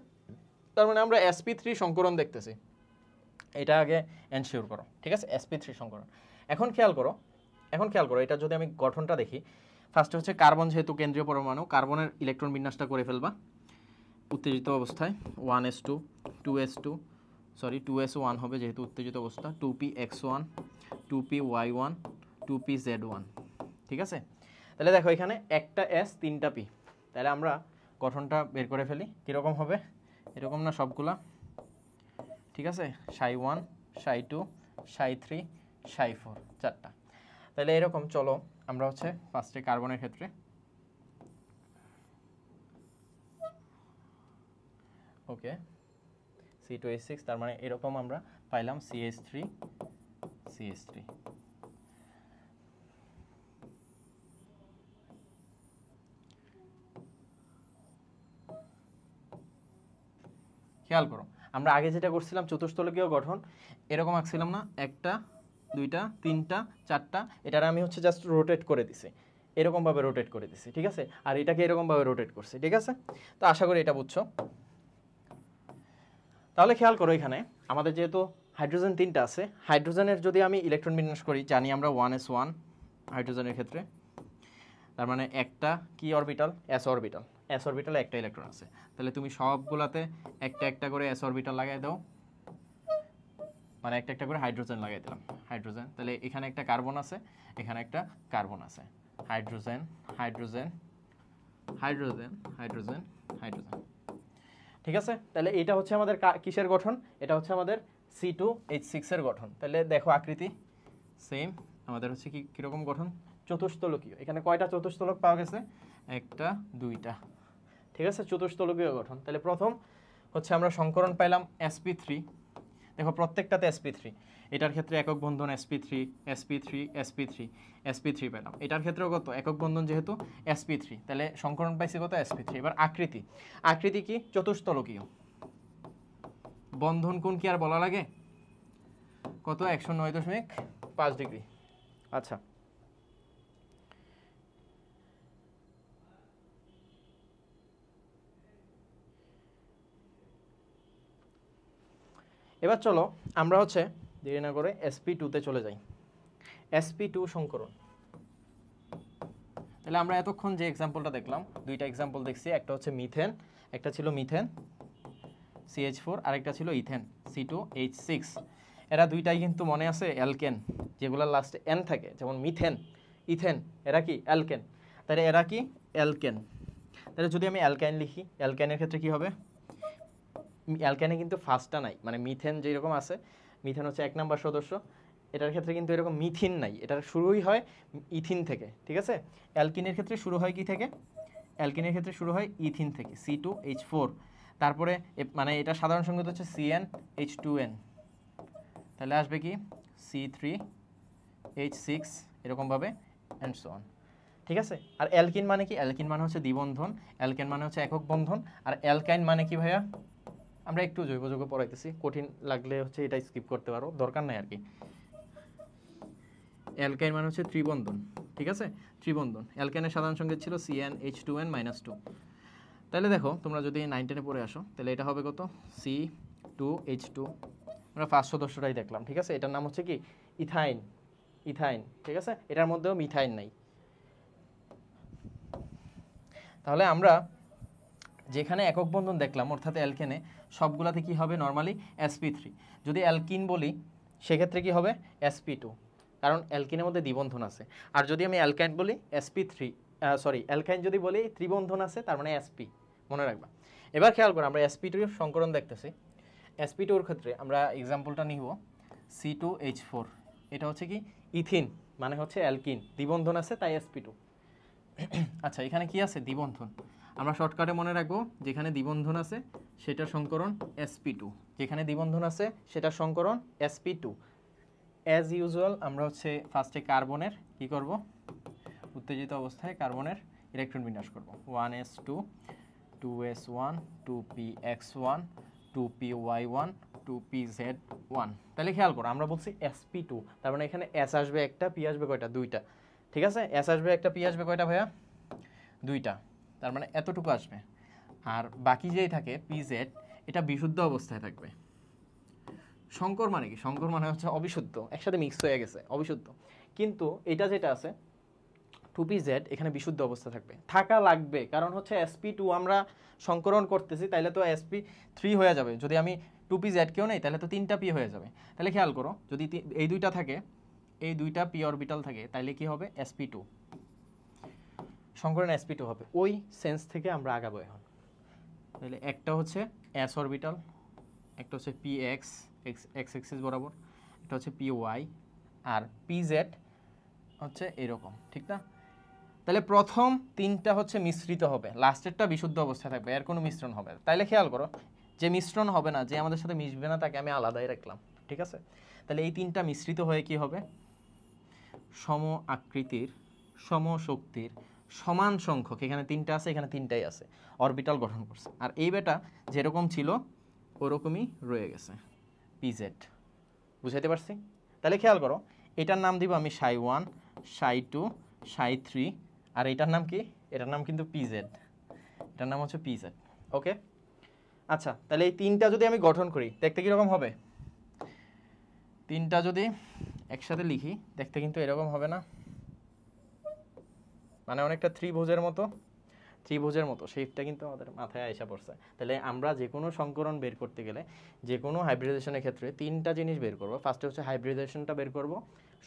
তার মানে আমরা sp3 সংকরণ দেখতেছি। এটা আগে এনশিওর করো, ঠিক আছে? sp3 সংকরণ। এখন খেয়াল করো, এটা যদি আমি গঠনটা দেখি, ফার্স্টে হচ্ছে কার্বন, যেহেতু কেন্দ্রীয় পরমাণু, কার্বনের ইলেকট্রন বিন্যাসটা করে ফেলবা উত্তেজিত অবস্থায়। 1s2, 2s2, সরি 2s1 হবে যেহেতু উত্তেজিত অবস্থা, 2px1, 2py1, 2pz1, ঠিক আছে? তাহলে দেখো এখানে একটা s, 3টা p। তাহলে আমরা গঠনটা বের করে ফেলি, কীরকম হবে? এরকম না সবগুলা, ঠিক আছে? ψ1, ψ2, ψ3, ψ4, 4টা। তাহলে এরকম চলো আমরা হচ্ছে ফার্স্টে কার্বনের ক্ষেত্রে, ওকে, C2H6, তার মানে এরকম আমরা পাইলাম CH3, CH3। খেয়াল করো, আমরা আগে যেটা করছিলাম চতুস্তলকীয় গঠন, এরকম আঁকছিলাম না? 1টা, 2টা, 3টা, 4টা। এটার আমি হচ্ছে জাস্ট রোটেট করে দিছি, এরকমভাবে রোটেট করে দিছি, ঠিক আছে? আর এটাকে এরকমভাবে রোটেট করছি, ঠিক আছে? তো আশা করি এটা বুঝছো। তাহলে খেয়াল করো, এখানে আমাদের যেহেতু হাইড্রোজেন তিনটা আছে। হাইড্রোজেনের যদি আমি ইলেকট্রন বিন্যাস করি, জানি আমরা 1s1 হাইড্রোজেনের ক্ষেত্রে, তার মানে একটা কি অরবিটাল, এস অরবিটাল। এস অরবিটালে একটা ইলেকট্রন আছে, তাহলে তুমি সবগুলাতে একটা একটা করে এস অরবিটাল লাগাই দাও, মানে একটা একটা করে হাইড্রোজেন লাগাই দিলাম, হাইড্রোজেন। তাহলে এখানে একটা কার্বন আছে, এখানে একটা কার্বন আছে, hydrogen hydrogen hydrogen hydrogen hydrogen. ঠিক আছে, তাহলে এটা হচ্ছে আমাদের কিসের গঠন, এটা হচ্ছে আমাদের C2H6 এর গঠন। তাহলে দেখো আকৃতি সেম, আমাদের হচ্ছে কি কিরকম গঠন, চতুস্তলকীয়। এখানে কয়টা চতুস্তলক পাওয়া গেছে, একটা দুইটা। ঠিক আছে, চতুস্তলকীয় গঠন। তাহলে প্রথম হচ্ছে আমরা সংকরণ পাইলাম sp3। দেখো প্রত্যেকটাতে sp3, এটার ক্ষেত্রে একক বন্ধন sp3 sp3 sp3 sp3 পেলাম। এটার ক্ষেত্রেও কত, একক বন্ধন যেহেতু sp3, তাহলে সংকরণ পাইছি কত, sp3। এবার আকৃতি, আকৃতি কি, চতুস্তলকীয়। বন্ধন কোণ কি আর বলা লাগে, কত, 109.5 ডিগ্রি। আচ্ছা, এবার চলো আমরা হচ্ছে দেরি না করে sp2 চলে যাই। sp2 সংকরণ। তাহলে আমরা এতক্ষণ যে এক্সাম্পলটা দেখলাম, দুইটা এক্সাম্পল দেখছি, একটা হচ্ছে মিথেন, একটা ছিল মিথেন CH4, আরেকটা ছিল ইথেন C2H6। এরা দুইটাই কিন্তু মনে আছে অ্যালকেন, যেগুলোর লাস্টে এন থাকে, যেমন মিথেন ইথেন, এরা কি অ্যালকেন। তাহলে এরা কি অ্যালকেন। তাহলে যদি আমি অ্যালকাইন লিখি, অ্যালকাইনের ক্ষেত্রে কি হবে, অ্যালকাইনে কিন্তু ফার্স্টটা নাই, মানে মিথেন যেরকম আছে, মিথেন হচ্ছে 1 নাম্বার সদস্য, এটার ক্ষেত্রে কিন্তু এরকম মিথিন নাই, এটার শুরুই হয় ইথিন থেকে। ঠিক আছে, অ্যালকিনের ক্ষেত্রে শুরু হয় কি থেকে, অ্যালকিনের ক্ষেত্রে শুরু হয় ইথিন থেকে, C2H4। তারপরে মানে এটা সাধারণ সংকেত হচ্ছে CnH2n, তাহলে আসবে কি C3H6, এরকমভাবে অ্যান্ড সো অন। ঠিক আছে, আর অ্যালকিন মানে কি, অ্যালকিন মানে হচ্ছে দ্বিবন্ধন, অ্যালকেন মানে হচ্ছে একক বন্ধন, আর অ্যালকাইন মানে কি ভাইয়া, আমরা একটু জৈব যৌগ পড়াইতেছি, কঠিন লাগলে হচ্ছে এটা স্কিপ করতে পারো, দরকার নাই আর কি। অ্যালকাইন মানে হচ্ছে ত্রিবন্ধন। ঠিক আছে, ত্রিবন্ধন। অ্যালকাইনের সাধারণ সংকেত ছিল CnH2n-2। তাহলে দেখো তোমরা যদি 9 10-এ পড়ে আসো, তাহলে এটা হবে কত, C2H2। আমরা ফার্স্ট সদস্যটাই দেখলাম। ঠিক আছে, এটার নাম হচ্ছে কি ইথাইন, ইথাইন। ঠিক আছে, এটার মধ্যেও মিথাইন নাই। তাহলে আমরা যেখানে একক বন্ধন দেখলাম, অর্থাৎ অ্যালকেনে সবগুলাতে কি হবে নর্মালি sp3। যদি অ্যালকিন বলি সেক্ষেত্রে কি হবে sp2, কারণ অ্যালকিনের মধ্যে দ্বিবন্ধন আছে। আর যদি আমি অ্যালকাইন বলি sp3, সরি অ্যালকাইন যদি বলি ত্রিবন্ধন আছে, তার মানে sp, মনে রাখবা। এবার খেয়াল করো, আমরা sp2 সংকরণ দেখতেছি। sp2 এর ক্ষেত্রে আমরা এক্সাম্পলটা নিব C2H4, এটা হচ্ছে কি ইথিন, মানে হচ্ছে অ্যালকিন, দ্বিবন্ধন আছে তাই sp2। আচ্ছা, এখানে কি আছে, দ্বিবন্ধন। আমরা শর্টকাটে মনে রাখবো, যেখানে দ্বিবন্ধন আছে সেটা সংকরণ sp2, যেখানে দ্বিবন্ধন আছে সেটা সংকরণ sp2। অ্যাজ ইউজুয়াল আমরা হচ্ছে ফার্স্টে কার্বনের কি করব, উত্তেজিত অবস্থায় কার্বনের ইলেকট্রন বিন্যাস করব, 1s2 2s1 2px1 2py1 2pz1। তাহলে খেয়াল করো, আমরা বলছি sp2, তার মানে এখানে s আসবে একটা, p আসবে কয়টা, দুইটা। ঠিক আছে, s আসবে একটা, p আসবে কয়টা ভাইয়া, দুইটা, তার মানে এতটুকু আসবে। আর বাকি যেই থাকে pz, এটা বিশুদ্ধ অবস্থায় থাকবে। সংকর মানে কি, সংকর মানে হচ্ছে অবিশুদ্ধ, একসাথে মিক্স হয়ে গেছে, অবিশুদ্ধ। কিন্তু এটা যেটা আছে 2pz, এখানে বিশুদ্ধ অবস্থা থাকবে, থাকা লাগবে, কারণ হচ্ছে sp2 আমরা সংকরণ করতেছি, তাইলে তো sp3 হয়ে যাবে। যদি আমি 2pz কেউ নেই, তাহলে তো 3টা p হয়ে যাবে। তাহলে খেয়াল করো, যদি এই দুইটা থাকে, এই দুইটা p অরবিটাল থাকে, তাইলে কি হবে sp2, সংকরণ sp2 হবে। ওই সেন্স থেকে আমরা আগাবো এখন। তাহলে একটা হচ্ছে s অরবিটাল, একটা হচ্ছে px, x অ্যাক্সিস বরাবর, এটা হচ্ছে py, আর pz হচ্ছে এরকম, ঠিক না? তাহলে প্রথম তিনটা হচ্ছে মিশ্রিত হবে, লাস্টেরটা বিশুদ্ধ অবস্থায় থাকবে, এর কোনো মিশ্রণ হবে না। তাইলে খেয়াল করো, যে মিশ্রণ হবে না, যে আমাদের সাথে মিশবে না, তাকে আমি আলাদাই রাখলাম। ঠিক আছে, তাহলে এই তিনটা মিশ্রিত হয়ে কি হবে, সম আকৃতির, সম শক্তির, সমান সংখ্যক, এখানে তিনটা আছে, এখানে তিনটাই আছে, অরবিটাল গঠন করছে। আর এই বেটা যেরকম ছিল ওরকমই রয়ে গেছে, pz। বুঝাইতে পারছি? তাহলে খেয়াল করো, এটার নাম দিব আমি ψ1 ψ2 ψ3, আর এটার নাম কি, এটার নাম কিন্তু pz, এটার নাম হচ্ছে pz। ওকে, আচ্ছা, তাহলে এই তিনটা যদি আমি গঠন করি, দেখতে কীরকম হবে, তিনটা যদি একসাথে লিখি দেখতে কিন্তু এরকম হবে না, মানে অনেকটা ত্রিভুজের মতো শেপটা কিন্তু আমাদের মাথায় আইসা পড়ছে। তাহলে আমরা যে কোনো সংকরণ বের করতে গেলে, যে কোনো হাইব্রিডাইজেশনের ক্ষেত্রে তিনটা জিনিস বের করব। ফার্স্টে হচ্ছে হাইব্রিডাইজেশনটা বের করব,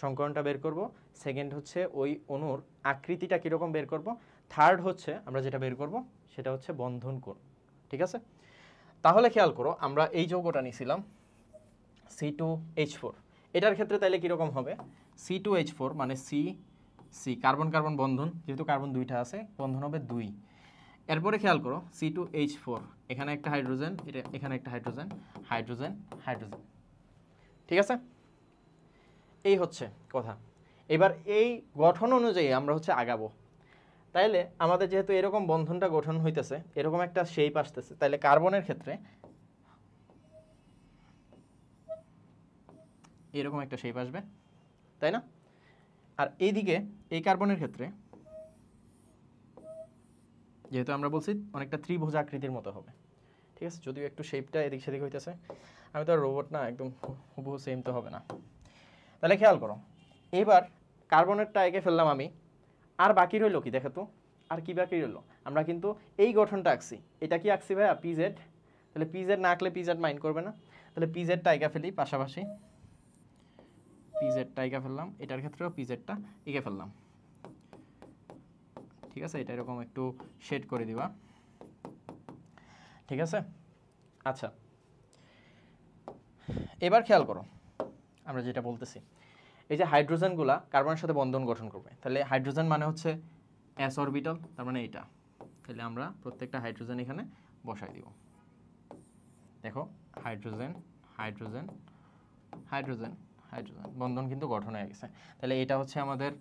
সংকরণটা বের করব, সেকেন্ড হচ্ছে ওই অণুর আকৃতিটা কীরকম বের করব, থার্ড হচ্ছে আমরা যেটা বের করব সেটা হচ্ছে বন্ধন কোণ। ঠিক আছে, তাহলে খেয়াল করো আমরা এই যৌগটা নিয়েছিলাম C2H4, এটার ক্ষেত্রে তাইলে কীরকম হবে, C2H4 মানে সি কার্বন কার্বন বন্ধন, যেহেতু কার্বন দুইটা আছে বন্ধন হবে 2। এরপরে খেয়াল করো C2H4, এখানে একটা হাইড্রোজেন, এটা এখানে একটা হাইড্রোজেন, হাইড্রোজেন হাইড্রোজেন। ঠিক আছে, এই হচ্ছে কথা। এবার এই গঠন অনুযায়ী আমরা হচ্ছে আগাবো। তাইলে আমাদের যেহেতু এরকম বন্ধনটা গঠন হইতেছে, এরকম একটা শেপ আসতেছে, তাইলে কার্বনের ক্ষেত্রে এরকম একটা শেপ আসবে, তাই না? আর এইদিকে এই কার্বনের ক্ষেত্রে যেহেতু আমরা বলছি অনেকটা ত্রিভুজ আকৃতির মতো হবে। ঠিক আছে, যদিও একটু শেপটা এদিক সেদিক হইতেছে, আমি তো আর রোবট না, একদম হুবহু সেম তো হবে না। তাহলে খেয়াল করো, এবার কার্বনেরটা এঁকে ফেললাম আমি, আর বাকি রইলো কি দেখো তো, আর কি বাকি রইলো, আমরা কিন্তু এই গঠনটা আঁকছি, এটা কি আঁকছি ভাইয়া পিজেড, তাহলে পিজেড না আঁকলে পিজেড মাইন্ড করবে না, তাহলে পিজেডটা এঁকে ফেলি পাশাপাশি, পিজেডটা এঁকে ফেললাম, এটার ক্ষেত্রেও পিজেডটা এঁকে ফেললাম। ঠিক আছে, এটা এরকম একটু শেড করে দিবা। ঠিক আছে, আচ্ছা এবার খেয়াল করো আমরা যেটা বলতেছি, এই যে হাইড্রোজেনগুলা কার্বনের সাথে বন্ধন গঠন করবে, তাহলে হাইড্রোজেন মানে হচ্ছে এস অরবিটাল, তার মানে এটা, তাহলে আমরা প্রত্যেকটা হাইড্রোজেন এখানে বসাই দিব। দেখো হাইড্রোজেন হাইড্রোজেন হাইড্রোজেন হাইড্রোজেন, বন্ধন কিন্তু গঠন হয়ে গেছে। তাহলে এটা হচ্ছে আমাদের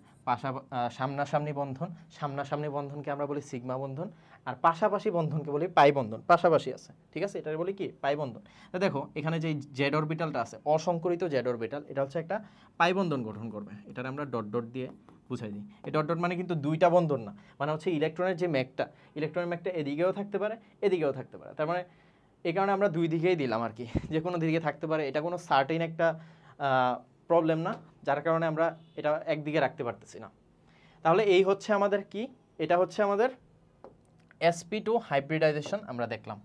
সামনাসামনি বন্ধন, সামনাসামনি বন্ধনকে আমরা বলি সিগমা বন্ধন, আর পাশাপাশি বন্ধনকে বলি পাই বন্ধন, পাশাপাশি আছে। ঠিক আছে, এটা বলি কি পাই বন্ধন। তো দেখো এখানে যে জেড অরবিটালটা আছে, অসংকরিত জেড অরবিটাল, এটা হচ্ছে একটা পাই বন্ধন গঠন করবে, এটার আমরা ডট ডট দিয়ে বুঝাই দিই। এই ডট ডট মানে কিন্তু দুইটা বন্ধন না, মানে হচ্ছে ইলেকট্রনের যে ম্যাগটা, ইলেকট্রনের ম্যাগটা এদিকেও থাকতে পারে এদিকেও থাকতে পারে, তার মানে এই কারণে আমরা দুই দিকেই দিলাম আর কি, যে কোনো দিকে থাকতে পারে, এটা কোনো সার্টেন একটা প্রবলেম না, যার কারণে আমরা এটা একদিকে রাখতে পারতেছি না। তাহলে এই হচ্ছে আমাদের কি, এটা হচ্ছে আমাদের sp2 হাইব্রিডাইজেশন আমরা দেখলাম।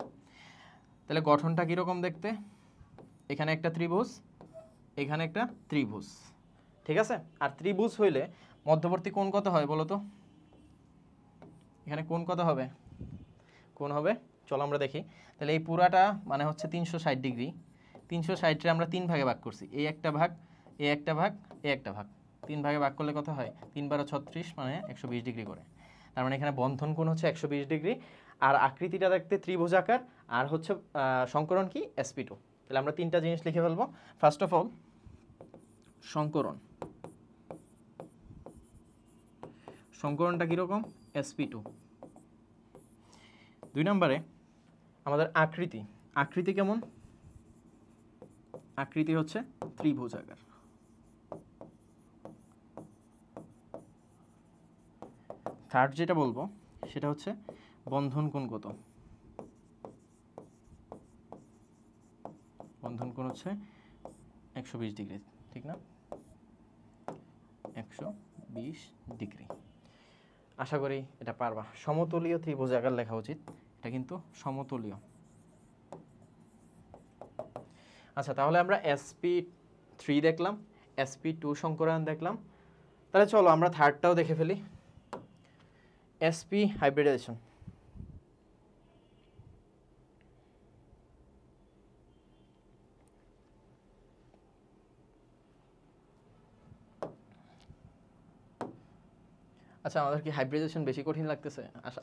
তাহলে গঠনটা কীরকম দেখতে, এখানে একটা ত্রিভুজ, এখানে একটা ত্রিভুজ। ঠিক আছে, আর ত্রিভুজ হইলে মধ্যবর্তী কোণ কত হয় বলো তো, এখানে কোণ কত হবে, কোণ হবে, চলো আমরা দেখি। তাহলে এই পুরাটা মানে হচ্ছে 360 ডিগ্রি, 360টা আমরা 3 ভাগে ভাগ করছি, এই একটা ভাগ, এই একটা ভাগ, এই একটা ভাগ, 3 ভাগে ভাগ করলে কত হয়, 3 × 36 মানে 120 ডিগ্রি করে। তার মানে এখানে বন্ধন কোণ হচ্ছে 120 ডিগ্রি, আর আকৃতিটা দেখতে ত্রিভুজাকার, আর হচ্ছে সংকরণ কি sp2। তাহলে আমরা তিনটা জিনিস লিখে ফেলবো। ফার্স্ট অফ অল সংকরণ, সংকরণটা কীরকম sp2। 2 নম্বরে আমাদের আকৃতি, আকৃতি কেমন, আকৃতি হচ্ছে ত্রিভুজাকার। থার্ড যেটা বলবো সেটা হচ্ছে বন্ধন কোণ কত, বন্ধন কোণ হচ্ছে 120 ডিগ্রি, ঠিক না, 120 ডিগ্রি। আশা করি এটা পারবা। সমতলীয় ত্রিভুজাকার লেখা উচিত, এটা কিন্তু সমতলীয়। আচ্ছা তাহলে আমরা sp3 দেখলাম, sp2 সংকরায়ন দেখলাম, তাহলে চলো আমরা থার্ডটাও দেখে ফেলি, sp হাইব্রিডাইজেশন। আচ্ছা আমাদের কি হাইব্রিডাইজেশন বেশি কঠিন লাগতেছে?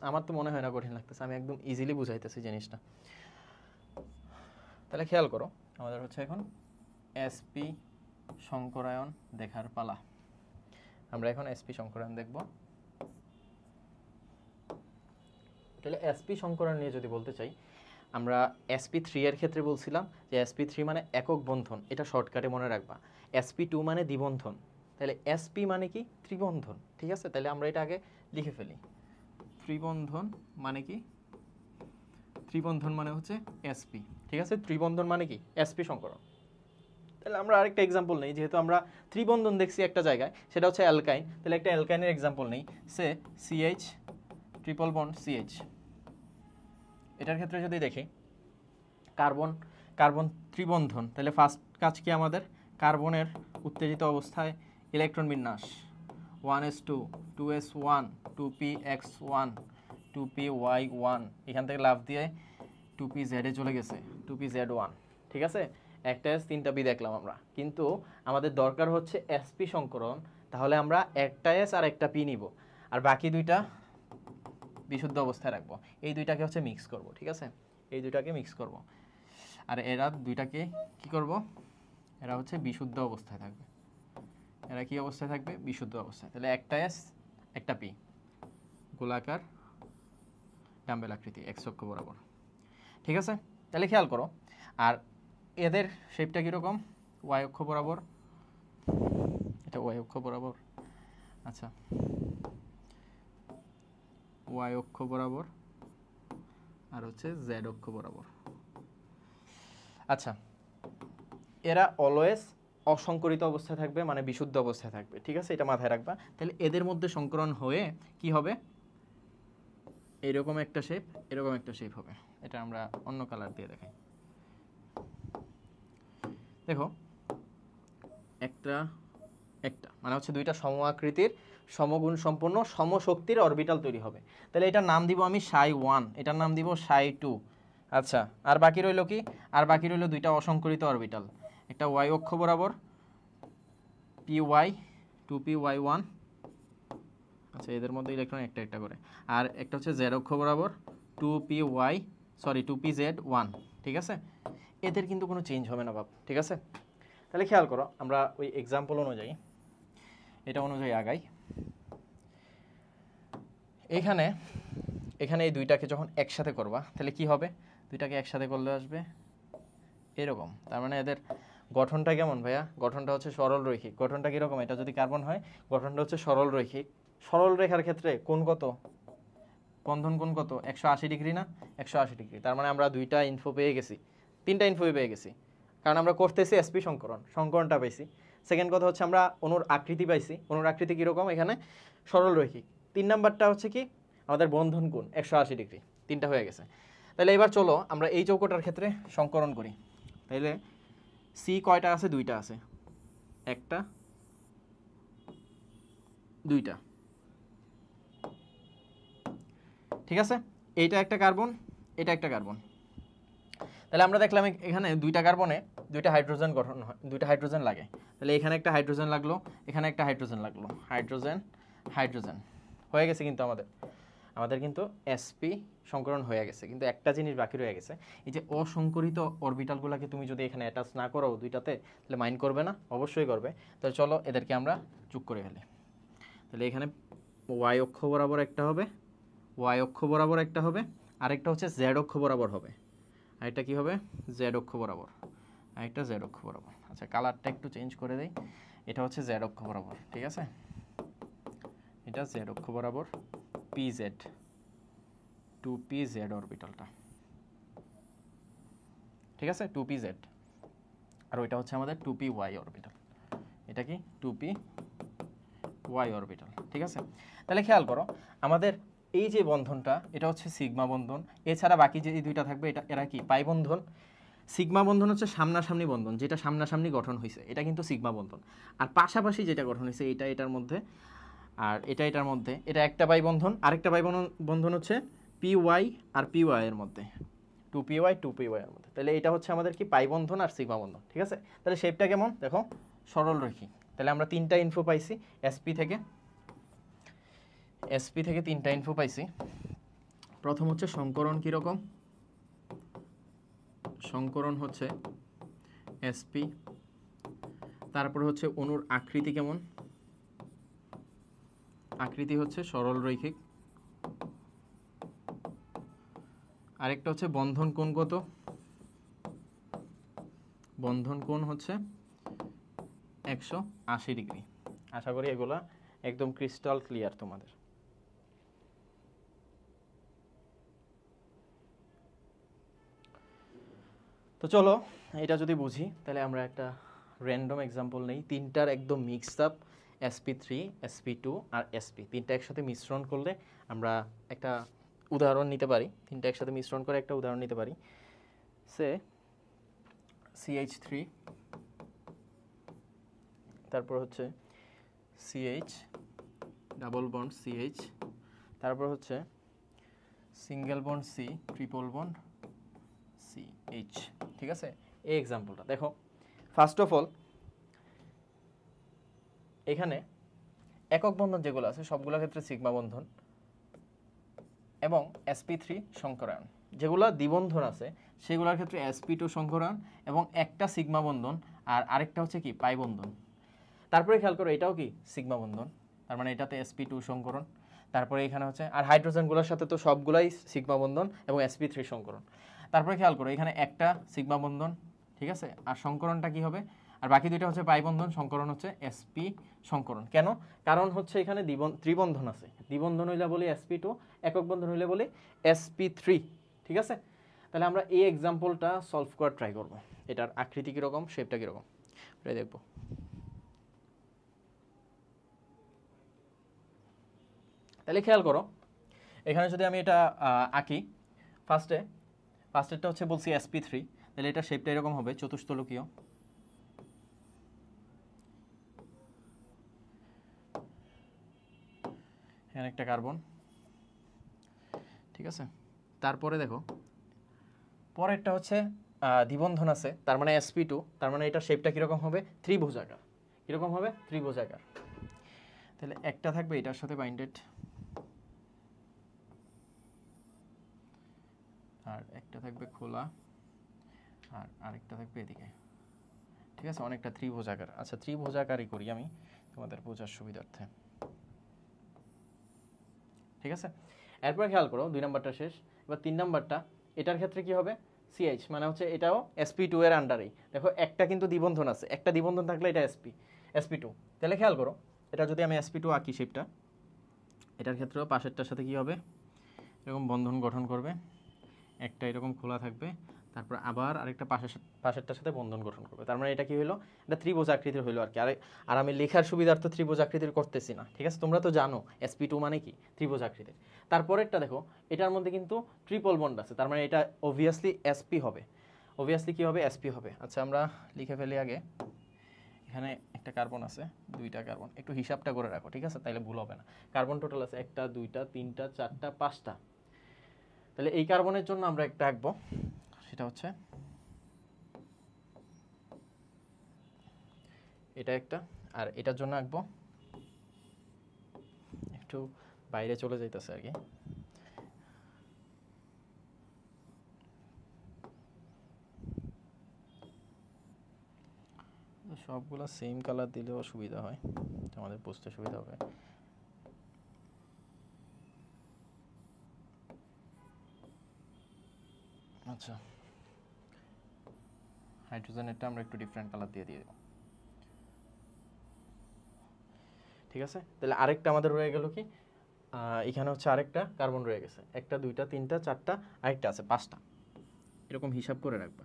আমার তো মনে হয় না কঠিন লাগতেছে, আমি একদম ইজিলি বুঝাইতেছি জিনিসটা। তাহলে খেয়াল করো আমাদের হচ্ছে এখন sp সংকরায়ন দেখার পালা। আমরা এখন sp সংকরায়ন দেখব। তাহলে sp সংকরায়ন নিয়ে যদি বলতে চাই, আমরা sp3 এর ক্ষেত্রে বলছিলাম যে sp3 মানে একক বন্ধন, এটা শর্টকাটে মনে রাখবা। sp2 মানে দ্বিবন্ধন, তাহলে sp মানে কি ত্রিবন্ধন। ঠিক আছে, তাহলে আমরা এটা আগে লিখে ফেলি। ত্রিবন্ধন মানে কি, ত্রিবন্ধন মানে হচ্ছে sp। ঠিক আছে, ত্রিবন্ধন মানে কি sp সংকরণ। তাহলে আমরা আরেকটা এক্সাম্পল নেই, যেহেতু আমরা ত্রিবন্ধন দেখছি একটা জায়গায়, সেটা হচ্ছে অ্যালকাইন, তাহলে একটা অ্যালকাইনের এক্সাম্পল নেই, সে সিএইচ ট্রিপল বন্ড সিএইচ। এটার ক্ষেত্রে যদি দেখি কার্বন কার্বন ত্রিবন্ধন, তাহলে ফার্স্ট কাজ কি আমাদের, কার্বনের উত্তেজিত অবস্থায় ইলেকট্রন বিন্যাস 1s2 2s1 2px1 2py1, এখান থেকে লাভ দিয়ে 2pz এ চলে গেছে 2pz1, ঠিক আছে। একটা এস তিনটা বি দেখলাম আমরা, কিন্তু আমাদের দরকার হচ্ছে এসপি সংকরণ, তাহলে আমরা একটা এস আর একটা পি নিব, আর বাকি দুইটা বিশুদ্ধ অবস্থায় রাখবো, এই দুইটাকে হচ্ছে মিক্স করব, ঠিক আছে, এই দুইটাকে মিক্স করব, আর এরা দুইটাকে কি করব, এরা হচ্ছে বিশুদ্ধ অবস্থায় থাকবে, এরা কি অবস্থায় থাকবে, বিশুদ্ধ অবস্থায়। তাহলে একটা এস একটা পি, গোলাকার ডাম্বেল আকৃতি এক্স অক্ষ বরাবর, ঠিক আছে। তাহলে খেয়াল করো, আর এদের শেপটা কীরকম, ওয়াই অক্ষ বরাবর, এটা ওয়াই অক্ষ বরাবর, আচ্ছা ওয়াই অক্ষ বরাবর, আর হচ্ছে জেড অক্ষ বরাবর। আচ্ছা, এরা অলওয়েজ অসংকরিত অবস্থায় থাকবে, মানে বিশুদ্ধ অবস্থায় থাকবে, ঠিক আছে, এটা মাথায় রাখবা। তাহলে এদের মধ্যে সংকরণ হয়ে কি হবে, এরকম একটা শেপ, এরকম একটা শেপ হবে। এটা আমরা অন্য কালার দিয়ে দেখাই। দেখো একটা একটা মানে হচ্ছে দুইটা সম আকৃতির সমগুণ সম্পন্ন সমশক্তির অরবিটাল তৈরি হবে। তাহলে এটার নাম দিব আমি ψ1, এটার নাম দিব ψ2। আচ্ছা, আর বাকি রইল কি, আর বাকি রইল দুইটা অসংকরিত অরবিটাল, একটা ওয়াই অক্ষ বরাবর py 2py1, আচ্ছা এদের মধ্যে ইলেকট্রন একটা একটা করে, আর একটা হচ্ছে জেড অক্ষ বরাবর 2pz1, ঠিক আছে। এদের কিন্তু কোনো চেঞ্জ হবে না বাপ, ঠিক আছে। তাহলে খেয়াল করো, আমরা ওই এক্সাম্পল অনুযায়ী এটা অনুযায়ী আগাই। এখানে এখানে এই দুইটাকে যখন একসাথে করবা, তাহলে কি হবে, দুইটাকে একসাথে করলে আসবে এরকম। তার মানে এদের গঠনটা কেমন ভাইয়া, গঠনটা হচ্ছে সরল রৈখিক। গঠনটা কীরকম, এটা যদি কার্বন হয় গঠনটা হচ্ছে সরল রৈখিক। সরল রেখার ক্ষেত্রে কোণ কত, বন্ধন কোণ কত, 180 ডিগ্রি না, 180 ডিগ্রি। তার মানে আমরা দুইটা ইনফো পেয়ে গেছি, তিনটা ইনফো পেয়ে গেছি, কারণ আমরা করতেছি এসপি সংকরণ, সংকরণটা পাইছি। সেকেন্ড কথা হচ্ছে আমরা অনুর আকৃতি পাইছি, অনুর আকৃতি কীরকম, এখানে সরল রৈখিক। 3 নাম্বারটা হচ্ছে কি, আমাদের বন্ধন কোণ 180 ডিগ্রি, তিনটা হয়ে গেছে। তাহলে এবার চলো আমরা এই চৌকোটার ক্ষেত্রে সংকরণ করি। তাইলে সি কয়টা আছে, দুইটা আছে, একটা দুইটা, ঠিক আছে। এইটা একটা কার্বন, এটা একটা কার্বন। তাহলে আমরা দেখলাম এখানে দুইটা কার্বনে দুইটা হাইড্রোজেন গঠন হয়, দুইটা হাইড্রোজেন লাগে। তাহলে এখানে একটা হাইড্রোজেন লাগলো, এখানে একটা হাইড্রোজেন লাগলো, হাইড্রোজেন হাইড্রোজেন হয়ে গেছে। কিন্তু আমাদের কিন্তু এসপি সংকরণ হয়ে গেছে, কিন্তু একটা জিনিস বাকি রয়ে গেছে। এই যে অসংকরিত অরবিটালগুলোকে তুমি যদি এখানে অ্যাটাচ না করো দুইটাতে, তাহলে মাইন্ড করবে না, অবশ্যই করবে। তাহলে চলো এদেরকে আমরা যোগ করে ফেলি। তাহলে এখানে ওয়াই অক্ষ বরাবর একটা হবে, ওয়াই অক্ষ বরাবর একটা হবে, আরেকটা হচ্ছে জেড অক্ষ বরাবর হবে, আরেকটা কি হবে, জেড অক্ষ বরাবর, আরেকটা জেড অক্ষ বরাবর। আচ্ছা কালারটা একটু চেঞ্জ করে দেই, এটা হচ্ছে জেড অক্ষ বরাবর, ঠিক আছে, এটা জেড অক্ষ বরাবর পিজেড 2pz অরবিটালটা, ঠিক আছে, 2pz, আর ওইটা হচ্ছে আমাদের 2py অরবিটাল, এটা কি 2py অরবিটাল, ঠিক আছে। তাহলে খেয়াল করো, আমাদের এই যে বন্ধনটা এটা হচ্ছে সিগমা বন্ধন, এছাড়া বাকি যে এই দুইটা থাকবে এটা এরা কি পাই বন্ধন। সিগমা বন্ধন হচ্ছে সামনাসামনি বন্ধন, যেটা সামনাসামনি গঠন হয়েছে এটা কিন্তু সিগমা বন্ধন, আর পাশাপাশি যেটা গঠন হয়েছে এটা এটার মধ্যে, আর এটা এটার মধ্যে, এটা একটা পাই বন্ধন, আরেকটা পাই বন্ধন হচ্ছে py আর py এর মধ্যে, 2py 2py এর মধ্যে। তাহলে এটা হচ্ছে আমাদের কি পাই বন্ধন আর সিগমা বন্ধন, ঠিক আছে। তাহলে শেপটা কেমন দেখো, সরল রৈখিক। তাহলে আমরা তিনটা ইনফো পাইছি এসপি থেকে তিনটা ইনফো পাইছি। প্রথম হচ্ছে সংকরণ কীরকম, সংকরণ হচ্ছে এসপি, তারপর হচ্ছে অণুর আকৃতি কেমন, আকৃতি হচ্ছে সরল রৈখিক, আরেকটা হচ্ছে বন্ধন কোণ কত, বন্ধন কোণ হচ্ছে 180 ডিগ্রি। আশা করি এগুলা একদম ক্রিস্টাল ক্লিয়ার তোমাদের। তো চলো এটা যদি বুঝি, তাহলে আমরা একটা র্যান্ডম এক্সাম্পল নেই, তিনটার একদম মিক্সড আপ sp3 sp2 আর sp, তিনটা একসাথে মিশ্রণ করলে আমরা একটা উদাহরণ নিতে পারি, তিনটা একসাথে মিশ্রণ করে একটা উদাহরণ নিতে পারি। সে CH3, তারপর হচ্ছে CH ডাবল বন্ড CH, তারপর হচ্ছে single bond C triple bond CH। ঠিক আছে, এই এক্সাম্পলটা দেখো। ফার্স্ট অফ অল এখানে একক বন্ধন যেগুলো আছে সবগুলোর ক্ষেত্রে সিগমা বন্ধন এবং sp3 সংকরায়ন, যেগুলো দ্বিবন্ধন আছে সেগুলোর ক্ষেত্রে sp2 সংকরায়ন এবং একটা সিগমা বন্ধন আর আরেকটা হচ্ছে কি পাই বন্ধন। তারপরে খেয়াল করো এটাও কি সিগমা বন্ধন, তার মানে এটাতে sp2 সংকরণ। তারপরে এখানে হচ্ছে আর হাইড্রোজেনগুলোর সাথে তো সবগুলাই সিগমা বন্ধন এবং sp3 সংকরণ। তারপরে খেয়াল করো এখানে একটা সিগমা বন্ধন, ঠিক আছে, আর সংকরণটা কি হবে, আর বাকি দুইটা হচ্ছে পাই বন্ধন, সংকরণ হচ্ছে sp সংকরণ। কেন? কারণ হচ্ছে এখানে ত্রিবন্ধন আছে, দ্বিবন্ধন হইলে বলি sp2, একক বন্ধন হইলে বলি sp3। ঠিক আছে, তাহলে আমরা এই এক্সাম্পলটা সলভ করার ট্রাই করব। এটার আকৃতি কীরকম, শেপটা কীরকম এটা দেখব। তাহলে খেয়াল করো এখানে যদি আমি এটা আঁকি, ফার্স্টেরটা হচ্ছে বলছি sp3, তাহলে এটা শেপটা এরকম হবে, চতুস্তলকীয়। এখানে একটা কার্বন, ঠিক আছে। তারপরে দেখো পরেরটা হচ্ছে দ্বিবন্ধন আছে, তার মানে sp2, তার মানে এটা শেপটা কীরকম হবে, ত্রিভুজাকার। কীরকম হবে, ত্রিভুজাকার। তাহলে একটা থাকবে এটার সাথে বাইন্ডেড, আর একটা থাকবে খোলা, আর আরেকটা থাকবে এদিকে। ঠিক আছে, অনেকটা ত্রিভুজাকার। আচ্ছা ত্রিভুজাকারই করি আমি তোমাদের বোঝার সুবিধার্থে। ঠিক আছে, এরপরে খেয়াল করো 2 নাম্বারটা শেষ, এবার 3 নাম্বারটা। এটার ক্ষেত্রে কি হবে, CH মানে হচ্ছে এটাও sp2 এর আন্ডারেই। দেখো একটা কিন্তু দ্বিবন্ধন আছে, একটা দ্বিবন্ধন থাকলে এটা sp2। তাহলে খেয়াল করো এটা যদি আমি sp2 আঁকি শেপটা, এটার ক্ষেত্রেও পাশেরটার সাথে কি হবে, এরকম বন্ধন গঠন করবে, একটা এরকম খোলা থাকবে, তারপর আবার আরেকটা পাশেরটার সাথে বন্ধন গঠন করবে। তার মানে এটা কি হলো, এটা ত্রিভুজ আকৃতির হইলো আর কি। আর আমি লেখার সুবিধার্থে ত্রিভুজ আকৃতির করতেছি না। ঠিক আছে, তোমরা তো জানো sp2 মানে কি, ত্রিভুজ আকৃতির। তারপরেরটা দেখো এটার মধ্যে কিন্তু ট্রিপল বন্ড আছে, তার মানে এটা অবভিয়াসলি sp হবে। অবভিয়াসলি কি হবে, sp হবে। আচ্ছা আমরা লিখে ফেলি আগে। এখানে একটা কার্বন আছে, দুইটা কার্বন, একটু হিসাবটা করে রাখো, ঠিক আছে, তাইলে ভুল হবে না। কার্বন টোটাল আছে 1টা 2টা 3টা 4টা 5টা। তাহলে এই কার্বনের জন্য আমরা একটা আঁকবো, সেটা হচ্ছে এটা একটা, আর এটার জন্য আঁকবো, একটু বাইরে চলে যাইতেছে আর কি। সবগুলো সেম কালার দিলেও সুবিধা হয়, আমাদের বুঝতে সুবিধা হবে। আচ্ছা হাইড্রোজেনেরটা আমরা একটু ডিফারেন্ট কালার দিয়ে দেব। ঠিক আছে, তাহলে আরেকটা আমাদের রয়ে গেল কি, এখানে হচ্ছে আরেকটা কার্বন রয়ে গেছে, 1টা 2টা 3টা 4টা, আরেকটা আছে 5টা, এরকম হিসাব করে রাখবা।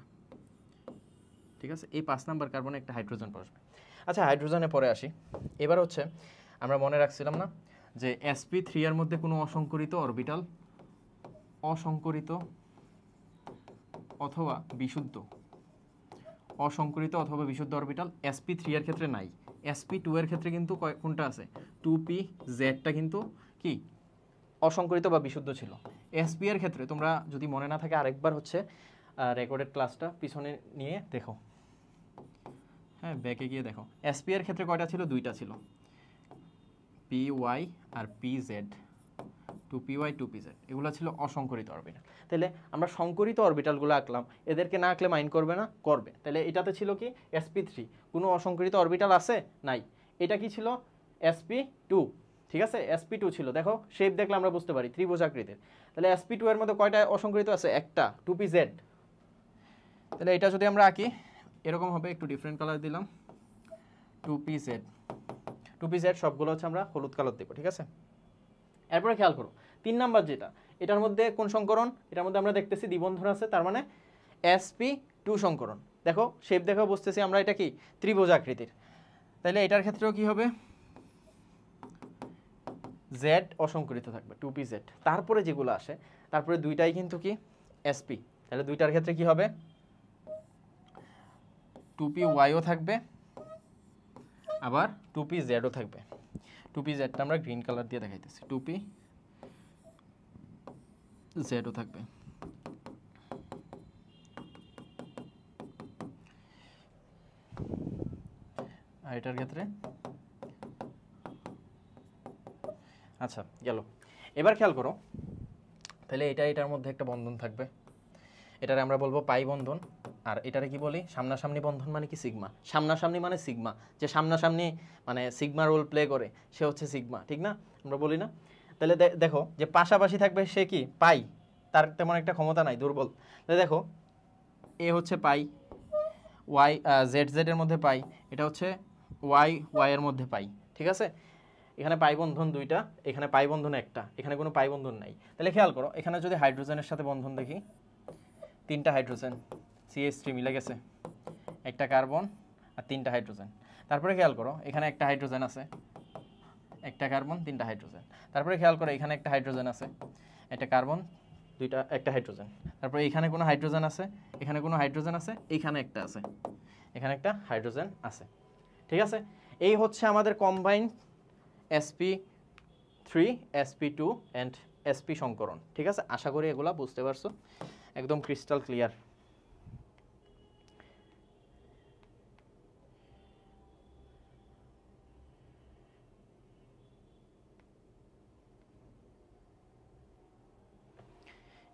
ঠিক আছে, এই 5 নাম্বার কার্বনে একটা হাইড্রোজেন বসবে। আচ্ছা হাইড্রোজেনে পরে আসি। এবার হচ্ছে আমরা মনে রাখছিলাম না যে sp3 এর মধ্যে কোনো অসংকরিত অরবিটাল, অসংকরিত অথবা বিশুদ্ধ, অসংকরিত অথবা বিশুদ্ধ অরবিটাল sp3 এর ক্ষেত্রে নাই। sp2 এর ক্ষেত্রে কিন্তু কোনটা আছে, 2pz-টা কিন্তু কি অসংকরিত বা বিশুদ্ধ ছিল। sp এর ক্ষেত্রে তোমরা যদি মনে না থাকে আরেকবার হচ্ছে রেকর্ডেড ক্লাসটা পিছনে নিয়ে দেখো, হ্যাঁ ব্যাকে গিয়ে দেখো। sp এর ক্ষেত্রে কয়টা ছিল, 2টা ছিল, py আর pz, 2py 2pz, এগুলো ছিল অসংকরিত অরবিটাল। তাহলে আমরা সংকরিত অরবিটালগুলো আঁকলাম, এদেরকে না আঁকলে মাইন্ড করবে না, করবে। তাহলে এটাতে ছিল কি sp3, কোনো অসংকরিত অরবিটাল আছে নাই। এটা কি ছিল sp2, ঠিক আছে, sp2 ছিল। দেখো শেপ দেখলে আমরা বুঝতে পারি ত্রিভুজ আকৃতির। তাহলে sp2 এর মধ্যে কয়টা অসংকরিত আছে, একটা, 2pz। তাহলে এটা যদি আমরা আঁকি এরকম হবে, একটু ডিফারেন্ট কালার দিলাম, 2pz। 2pz সবগুলো হচ্ছে আমরা হলুদ কালার দেবো, ঠিক আছে। এরপরে খেয়াল করো 3 নাম্বার যেটা, এটার মধ্যে কোন সংকরণ, এটার মধ্যে আমরা দেখতেছি দ্বিবন্ধন আছে, তার মানে sp2 সংকরণ। দেখো শেপ দেখো বুঝতেছি আমরা এটা কি ত্রিভুজ আকৃতির, তাহলে এটার ক্ষেত্রেও কি হবে জেড অসংকরিত থাকবে 2pz। তারপরে যেগুলো আসে তারপরে দুইটাই কিন্তু কি এসপি, তাহলে দুইটার ক্ষেত্রে কি হবে 2pyও থাকবে আবার 2pzও থাকবে। 2pzটা আমরা গ্রিন কালার দিয়ে দেখাইতেছি, 2pzও থাকবে। আর এটার ক্ষেত্রে আচ্ছা গেল। এবার খেয়াল করো, তাহলে এটার মধ্যে একটা বন্ধন থাকবে, এটারে আমরা বলবো পাই বন্ধন। আর এটারে কি বলি সামনাসামনি বন্ধন মানে কি সিগমা, সামনাসামনি মানে সিগমা, যে সামনাসামনি মানে সিগমা রোল প্লে করে সে হচ্ছে সিগমা, ঠিক না, আমরা বলি না। তাহলে দেখো যে পাশাপাশি থাকবে সে কি পাই, তার তেমন একটা ক্ষমতা নাই, দুর্বল। তাহলে দেখো এ হচ্ছে পাই, ওয়াই জেড এর মধ্যে পাই, এটা হচ্ছে ওয়াই এর মধ্যে পাই, ঠিক আছে। এখানে পাই বন্ধন দুইটা, এখানে পাই বন্ধন একটা, এখানে কোনো পাই বন্ধন নাই। তাহলে খেয়াল করো এখানে যদি হাইড্রোজেনের সাথে বন্ধন দেখি, তিনটা হাইড্রোজেন CH3 মিলে গেছে, একটা কার্বন আর তিনটা হাইড্রোজেন। তারপরে খেয়াল করো এখানে একটা হাইড্রোজেন আছে, একটা কার্বন তিনটা হাইড্রোজেন। তারপরে খেয়াল করো এখানে একটা হাইড্রোজেন আছে, একটা কার্বন একটা হাইড্রোজেন। তারপরে এখানে কোনো হাইড্রোজেন আছে, এখানে কোনো হাইড্রোজেন আছে, এখানে একটা আছে, এখানে একটা হাইড্রোজেন আছে, ঠিক আছে। এই হচ্ছে আমাদের combined sp3 sp2 and sp সংকরণ, ঠিক আছে। আশা করি এগুলা বুঝতে পারছো, একদম ক্রিস্টাল ক্লিয়ার।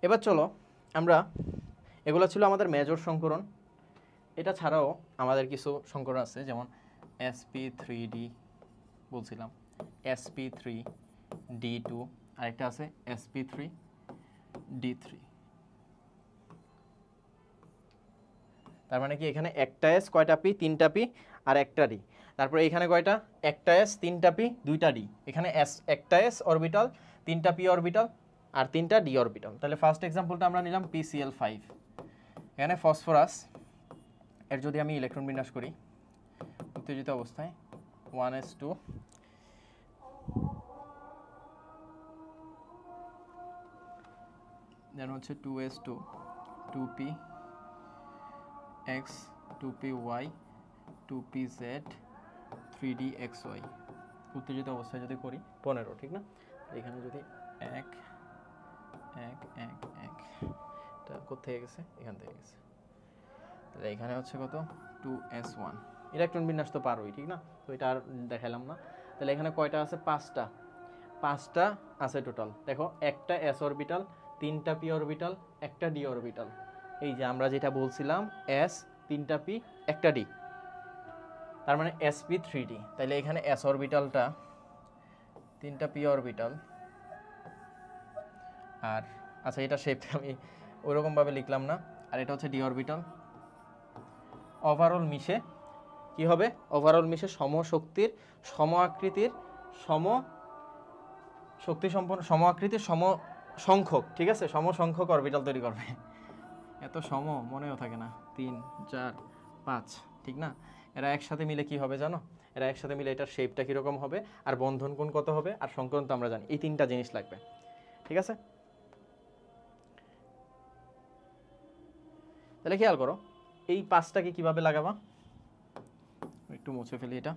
এবার চলো আমরা, এগুলো ছিল আমাদের মেজর সংকরণ। এটা ছাড়াও আমাদের কিছু সংকরণ আছে, যেমন sp3d বলছিলাম, sp3d2, আরেকটা আছে sp3d3। তার মানে কি এখানে একটা s কয়টা p, তিনটা p আর একটা d। তারপরে এখানে কয়টা, একটা s তিনটা p দুইটা d। এখানে s একটা s অরবিটাল, তিনটা p অরবিটাল আর তিনটা d অরবিটাল। তাহলে ফার্স্ট এক্সাম্পলটা আমরা নিলাম PCl5। এখানে ফসফরাস এর যদি আমি ইলেকট্রন বিন্যাস করি উত্তেজিত অবস্থায় 1s2 দেন হচ্ছে 2s2 2p x 2py 2pz 3dxy। উত্তেজিত অবস্থায় যদি করি 15, ঠিক না। এখানে যদি 1 1 1 1 এটা কোথায় গেছে, এখান থেকে গেছে, তাহলে এখানে হচ্ছে কত 2s1। ইলেকট্রন বিন্যাস তো পারোই, ঠিক না, তো এটা আর দেখাইলাম না। তাহলে এখানে কয়টা আছে, পাঁচটা আছে টোটাল। দেখো একটা s অরবিটাল, তিনটা p অরবিটাল, একটা d অরবিটাল। এই যে আমরা যেটা বলছিলাম s তিনটা p একটা d, তার মানে sp3d। তাহলে এখানে s অরবিটালটা তিনটা p অরবিটাল আর আচ্ছা এটা শেপটা আমি ওইরকম ভাবে লিখলাম না, আর এটা হচ্ছে d অরবিটাল। ওভারঅল মিশে কি হবে, ওভারঅল মিশে সমশক্তির সম আকৃতির সম শক্তি সম্পন্ন সম আকৃতির সম সংখ্যক, ঠিক আছে, সম সংখ্যক অরবিটাল তৈরি করবে। এত সম মনেও থাকে না, 3 4 5, ঠিক না। এরা একসাথে মিলে কি হবে জানো, এরা একসাথে মিলে এটার শেপটা কীরকম হবে আর বন্ধন কোণ কত হবে আর সংকরণ তো আমরা জানি। এই তিনটা জিনিস লাগবে, ঠিক আছে। তাহলে খেয়াল করো এই পাঁচটাকে কিভাবে লাগাবা, একটু মুছে ফেলি এটা।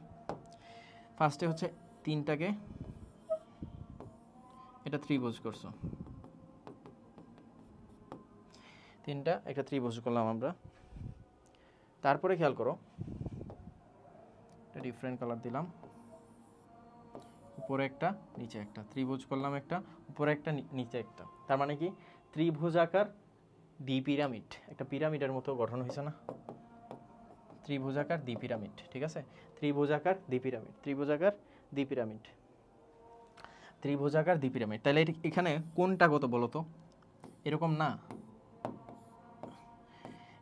ফার্স্টে হচ্ছে তিনটাকে এটা ত্রিভুজ করছো, তিনটা একটা ত্রিভুজ করলাম আমরা। তারপরে খেয়াল করো এটা ডিফারেন্ট কালার দিলাম, উপরে একটা নিচে একটা ত্রিভুজ করলাম, একটা উপরে একটা নিচে একটা। তার মানে কি ত্রিভুজাকার দ্বিপিরামিড, একটা পিরামিডের মতো গঠন হয়েছে না, ত্রিভুজাকার দ্বিপিরামিড, ঠিক আছে। ত্রিভুজাকার দ্বিপিরামিড, ত্রিভুজাকার দ্বিপিরামিড, ত্রিভুজাকার দ্বিপিরামিড। তাহলে এখানে কোনটা কত বলো তো, এরকম না,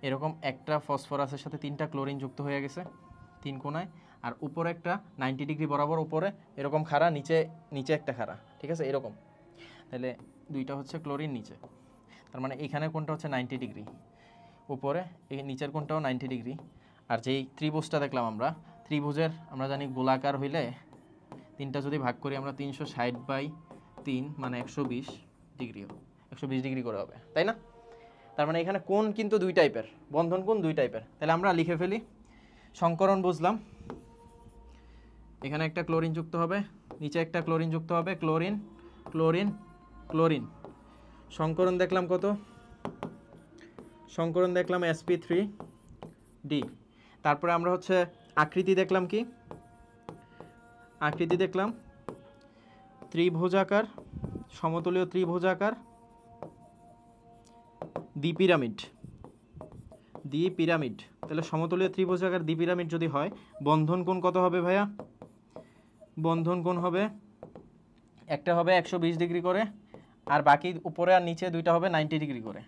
এরকম একটা ফসফরাসের সাথে তিনটা ক্লোরিন যুক্ত হয়ে গেছে তিন কোণায়, আর উপরে একটা 90 ডিগ্রি বরাবর উপরে এরকম খাড়া, নিচে নিচে একটা খাড়া, ঠিক আছে, এরকম। তাহলে দুইটা হচ্ছে ক্লোরিন নিচে, তার মানে এখানে কোনটা হচ্ছে 90 ডিগ্রি, উপরে এই নিচের কোণটাও 90 ডিগ্রি। আর যেই ত্রিভুজটা দেখলাম আমরা, ত্রিভুজের আমরা জানি গোলাকার হইলে তিনটা যদি ভাগ করি আমরা 360/3 মানে 120 ডিগ্রি, 120 ডিগ্রি করে হবে, তাই না? তার মানে এখানে কোণ কিন্তু দুই টাইপের, বন্ধন কোণ দুই টাইপের। তাহলে আমরা লিখে ফেলি, সংকরণ বুঝলাম, এখানে একটা ক্লোরিন যুক্ত হবে, নিচে একটা ক্লোরিন যুক্ত হবে, ক্লোরিন ক্লোরিন ক্লোরিন। সংকরণ দেখলাম কত? সংকরণ দেখলাম sp3d। তারপরে আমরা হচ্ছে আকৃতি দেখলাম কি? আকৃতি দেখলাম ত্রিভুজাকার, সমতলীয় ত্রিভুজাকার, দ্বিপিরামিড, দ্বিপিরামিড। তাহলে সমতলীয় ত্রিভুজাকার দ্বিপিরামিড যদি হয়, বন্ধন কোণ কত হবে ভাইয়া? বন্ধন কোণ হবে, একটা হবে 120 ডিগ্রি করে, আর বাকি উপরে আর নিচে দুইটা হবে 90 ডিগ্রি করে।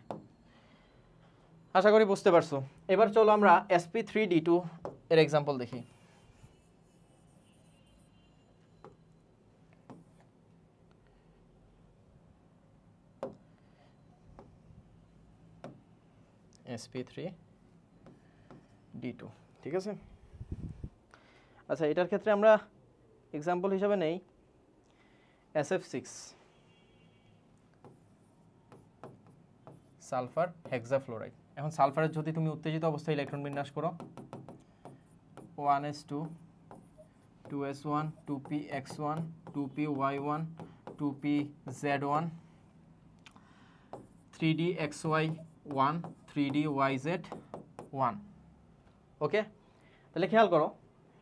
আশা করি বুঝতে পারছো। এবার চলো আমরা sp3d2 এর এক্সাম্পল দেখি। sp3d2, ঠিক আছে। আচ্ছা, এটার ক্ষেত্রে আমরা এক্সাম্পল হিসাবে নেই SF6 সালফার হেক্সাফ্লোরাইড। এখন সালফারের যদি তুমি উত্তেজিত অবস্থায় ইলেকট্রন বিন্যাস করো, 1s2 2s1 2px1 2py1 2pz1 3dxy1 3dyz1। ওকে, তাহলে খেয়াল করো,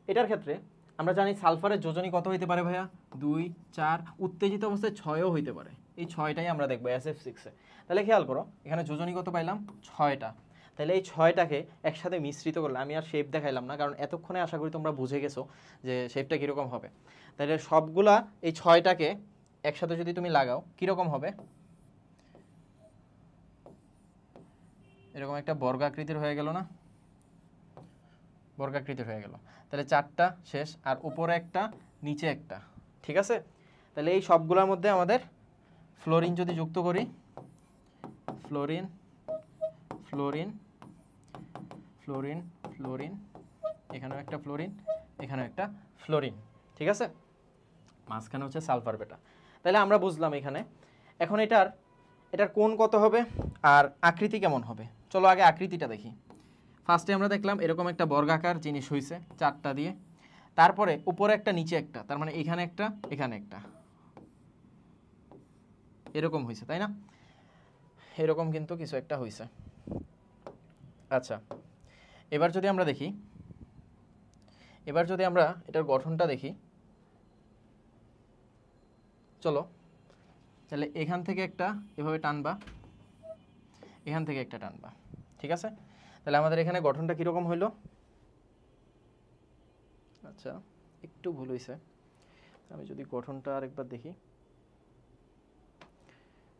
এটার ক্ষেত্রে আমরা জানি সালফারের যোজনী কত হইতে পারে ভাইয়া? 2 4, উত্তেজিত অবস্থায় 6ও হইতে পারে। এই 6টাই আমরা দেখবো SF6-এ। তাহলে খেয়াল করো, এখানে যোজনী কত পাইলাম? 6টা। তাহলে এই 6টাকে একসাথে মিশ্রিত করলে, আমি আর শেপ দেখাইলাম না, কারণ এতক্ষণে আশা করি তোমরা বুঝে গেছো যে শেপটা কীরকম হবে। তাহলে সবগুলা এই 6টাকে একসাথে যদি তুমি লাগাও কীরকম হবে? এরকম একটা বর্গাকৃতির হয়ে গেল না? বর্গাকৃতির হয়ে গেল। তাহলে 4টা শেষ, আর উপরে একটা নিচে একটা, ঠিক আছে। তাহলে এই সবগুলোর মধ্যে আমাদের ফ্লোরিন যদি যুক্ত করি, ফ্লোরিন ফ্লোরিন ফ্লোরিন ফ্লোরিন, এখানেও একটা ফ্লোরিন, এখানেও একটা ফ্লোরিন, ঠিক আছে। মাঝখানে হচ্ছে সালফার বেটা। তাহলে আমরা বুঝলাম এখানে। এখন এটার কোণ কত হবে আর আকৃতি কেমন হবে? চলো আগে আকৃতিটা দেখি। ফার্স্টে আমরা দেখলাম এরকম একটা বর্গাকার জিনিস হয়েছে 4টা দিয়ে, তারপরে উপরে একটা নিচে একটা, তার মানে এখানে একটা এখানে একটা, এরকম হয়েছে, তাই না? এরকম কিন্তু কিছু একটা হয়েছে। আচ্ছা, এবার যদি আমরা দেখি, এবার যদি আমরা এটার গঠনটা দেখি, চলো তাহলে এখান থেকে একটা এভাবে টানবা, এখান থেকে একটা টানবা, ঠিক আছে। তাহলে আমাদের এখানে গঠনটা কীরকম হইল? আচ্ছা, একটু ভুল হয়েছে, আমি যদি গঠনটা আরেকবার দেখি,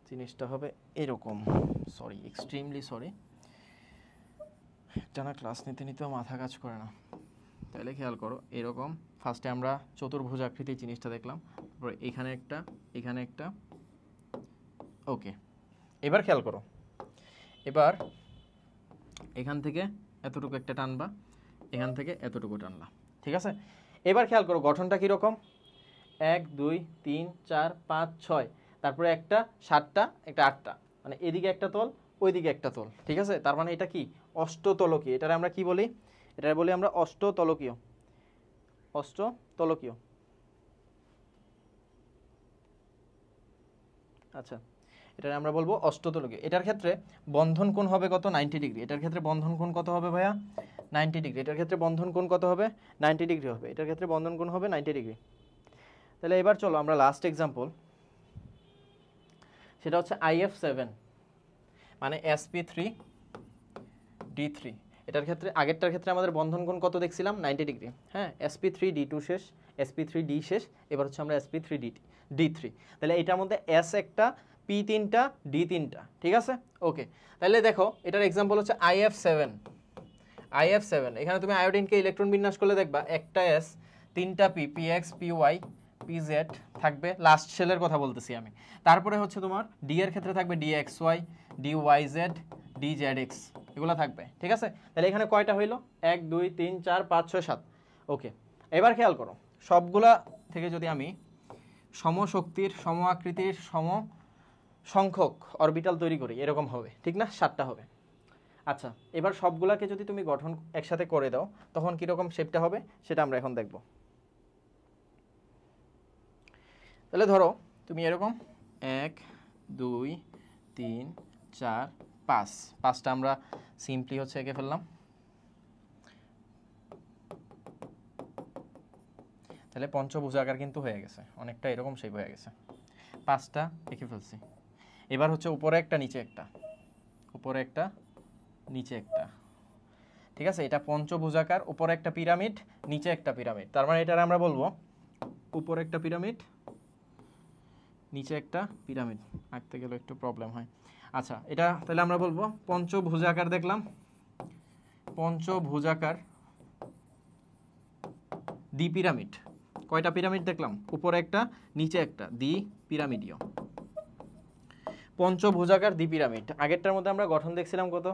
জিনিসটা হবে এরকম। সরি, এক্সট্রিমলি সরি, টানা ক্লাস নিতে নিতেও মাথা কাজ করে না। তাহলে খেয়াল করো, এরকম ফার্স্টে আমরা চতুর্ভুজ আকৃতির জিনিসটা দেখলাম, তারপরে এখানে একটা এখানে একটা। ওকে, এবার খেয়াল করো, এবার এখান থেকে এতটুকু একটা টানবা, এখান থেকে এতটুকু টানলা, ঠিক আছে। এবার খেয়াল করো গঠনটা কীরকম? 1 2 3 4 5 6, তারপরে একটা 7টা একটা 8টা, মানে এদিকে একটা তল ওইদিকে একটা তল, ঠিক আছে। তার মানে এটা কি? অষ্টতলকীয়। এটারে আমরা কি বলি? এটারে বলি আমরা অষ্টতলকীয়। অষ্টতলকীয়। আচ্ছা, এটারে আমরা বলবো অষ্টতলকীয়। এটার ক্ষেত্রে বন্ধন কোণ হবে কত? 90 ডিগ্রি। এটার ক্ষেত্রে বন্ধন কোণ কত হবে ভাইয়া? 90 ডিগ্রি। এটার ক্ষেত্রে বন্ধন কোণ কত হবে? 90 ডিগ্রি হবে। এটার ক্ষেত্রে বন্ধন কোণ হবে 90 ডিগ্রি। তাহলে এবার চলো আমরা লাস্ট এক্সাম্পল, সেটা হচ্ছে IF7 মানে sp3d3। এটার ক্ষেত্রে আগেরটার ক্ষেত্রে আমাদের বন্ধন কোণ কত দেখছিলাম? 90 ডিগ্রি। হ্যাঁ, sp3d2 শেষ, sp3d শেষ, এবার হচ্ছে আমরা sp3d3। তাহলে এটার মধ্যে s একটা, p তিনটা, d তিনটা, ঠিক আছে। ওকে, তাহলে দেখো এটার এক্সাম্পল হচ্ছে IF7। IF7 এখানে তুমি আয়োডিনকে ইলেকট্রন বিন্যাস করলে দেখবা একটা s, তিনটা p, px py pz থাকবে, লাস্ট শেলের কথা বলতেছি আমি। তারপরে হচ্ছে তোমার d এর ক্ষেত্রে থাকবে dxy dyz dzx, এগুলো থাকবে, ঠিক আছে? তাহলে এখানে কয়টা হইলো? 1 2 3 4 5 6 7। ওকে, এবার খেয়াল করো, সবগুলা থেকে যদি আমি সমশক্তির, সম আকৃতির, সম সংখ্যক অরবিটাল তৈরি করি, এরকম হবে, ঠিক না? 7টা হবে। আচ্ছা, এবার সবগুলাকে যদি তুমি গঠন একসাথে করে দাও, তখন কীরকম শেপটা হবে সেটা আমরা এখন দেখব। তাহলে ধরো তুমি এরকম 1 2 3 4 5, 5টা আমরা সিম্পলি হচ্ছে এঁকে ফেললাম। তাহলে পঞ্চভুজাকার কিন্তু হয়ে গেছে, অনেকটা এরকম শেপ হয়ে গেছে। 5টা এঁকে ফেলছি। এবার হচ্ছে উপরে একটা নিচে একটা, উপরে একটা নিচে একটা, ঠিক আছে? এটা পঞ্চভুজাকার, উপরে একটা পিরামিড, নিচে একটা পিরামিড। তার মানে এটার আমরা বলবো উপরে একটা পিরামিড, নিচে একটা পিরামিড। আঁকতে গেলে একটু প্রবলেম হয়। আচ্ছা, এটা তাহলে আমরা বলবো পঞ্চভুজাকার। দেখলাম পঞ্চভুজাকার দ্বি পিরামিড। কয়টা পিরামিড দেখলাম? উপরে একটা নিচে একটা, দ্বি পিরামিডীয় পঞ্চভুজাকার দ্বি পিরামিড। আগেরটার মধ্যে আমরা গঠন দেখছিলাম কত?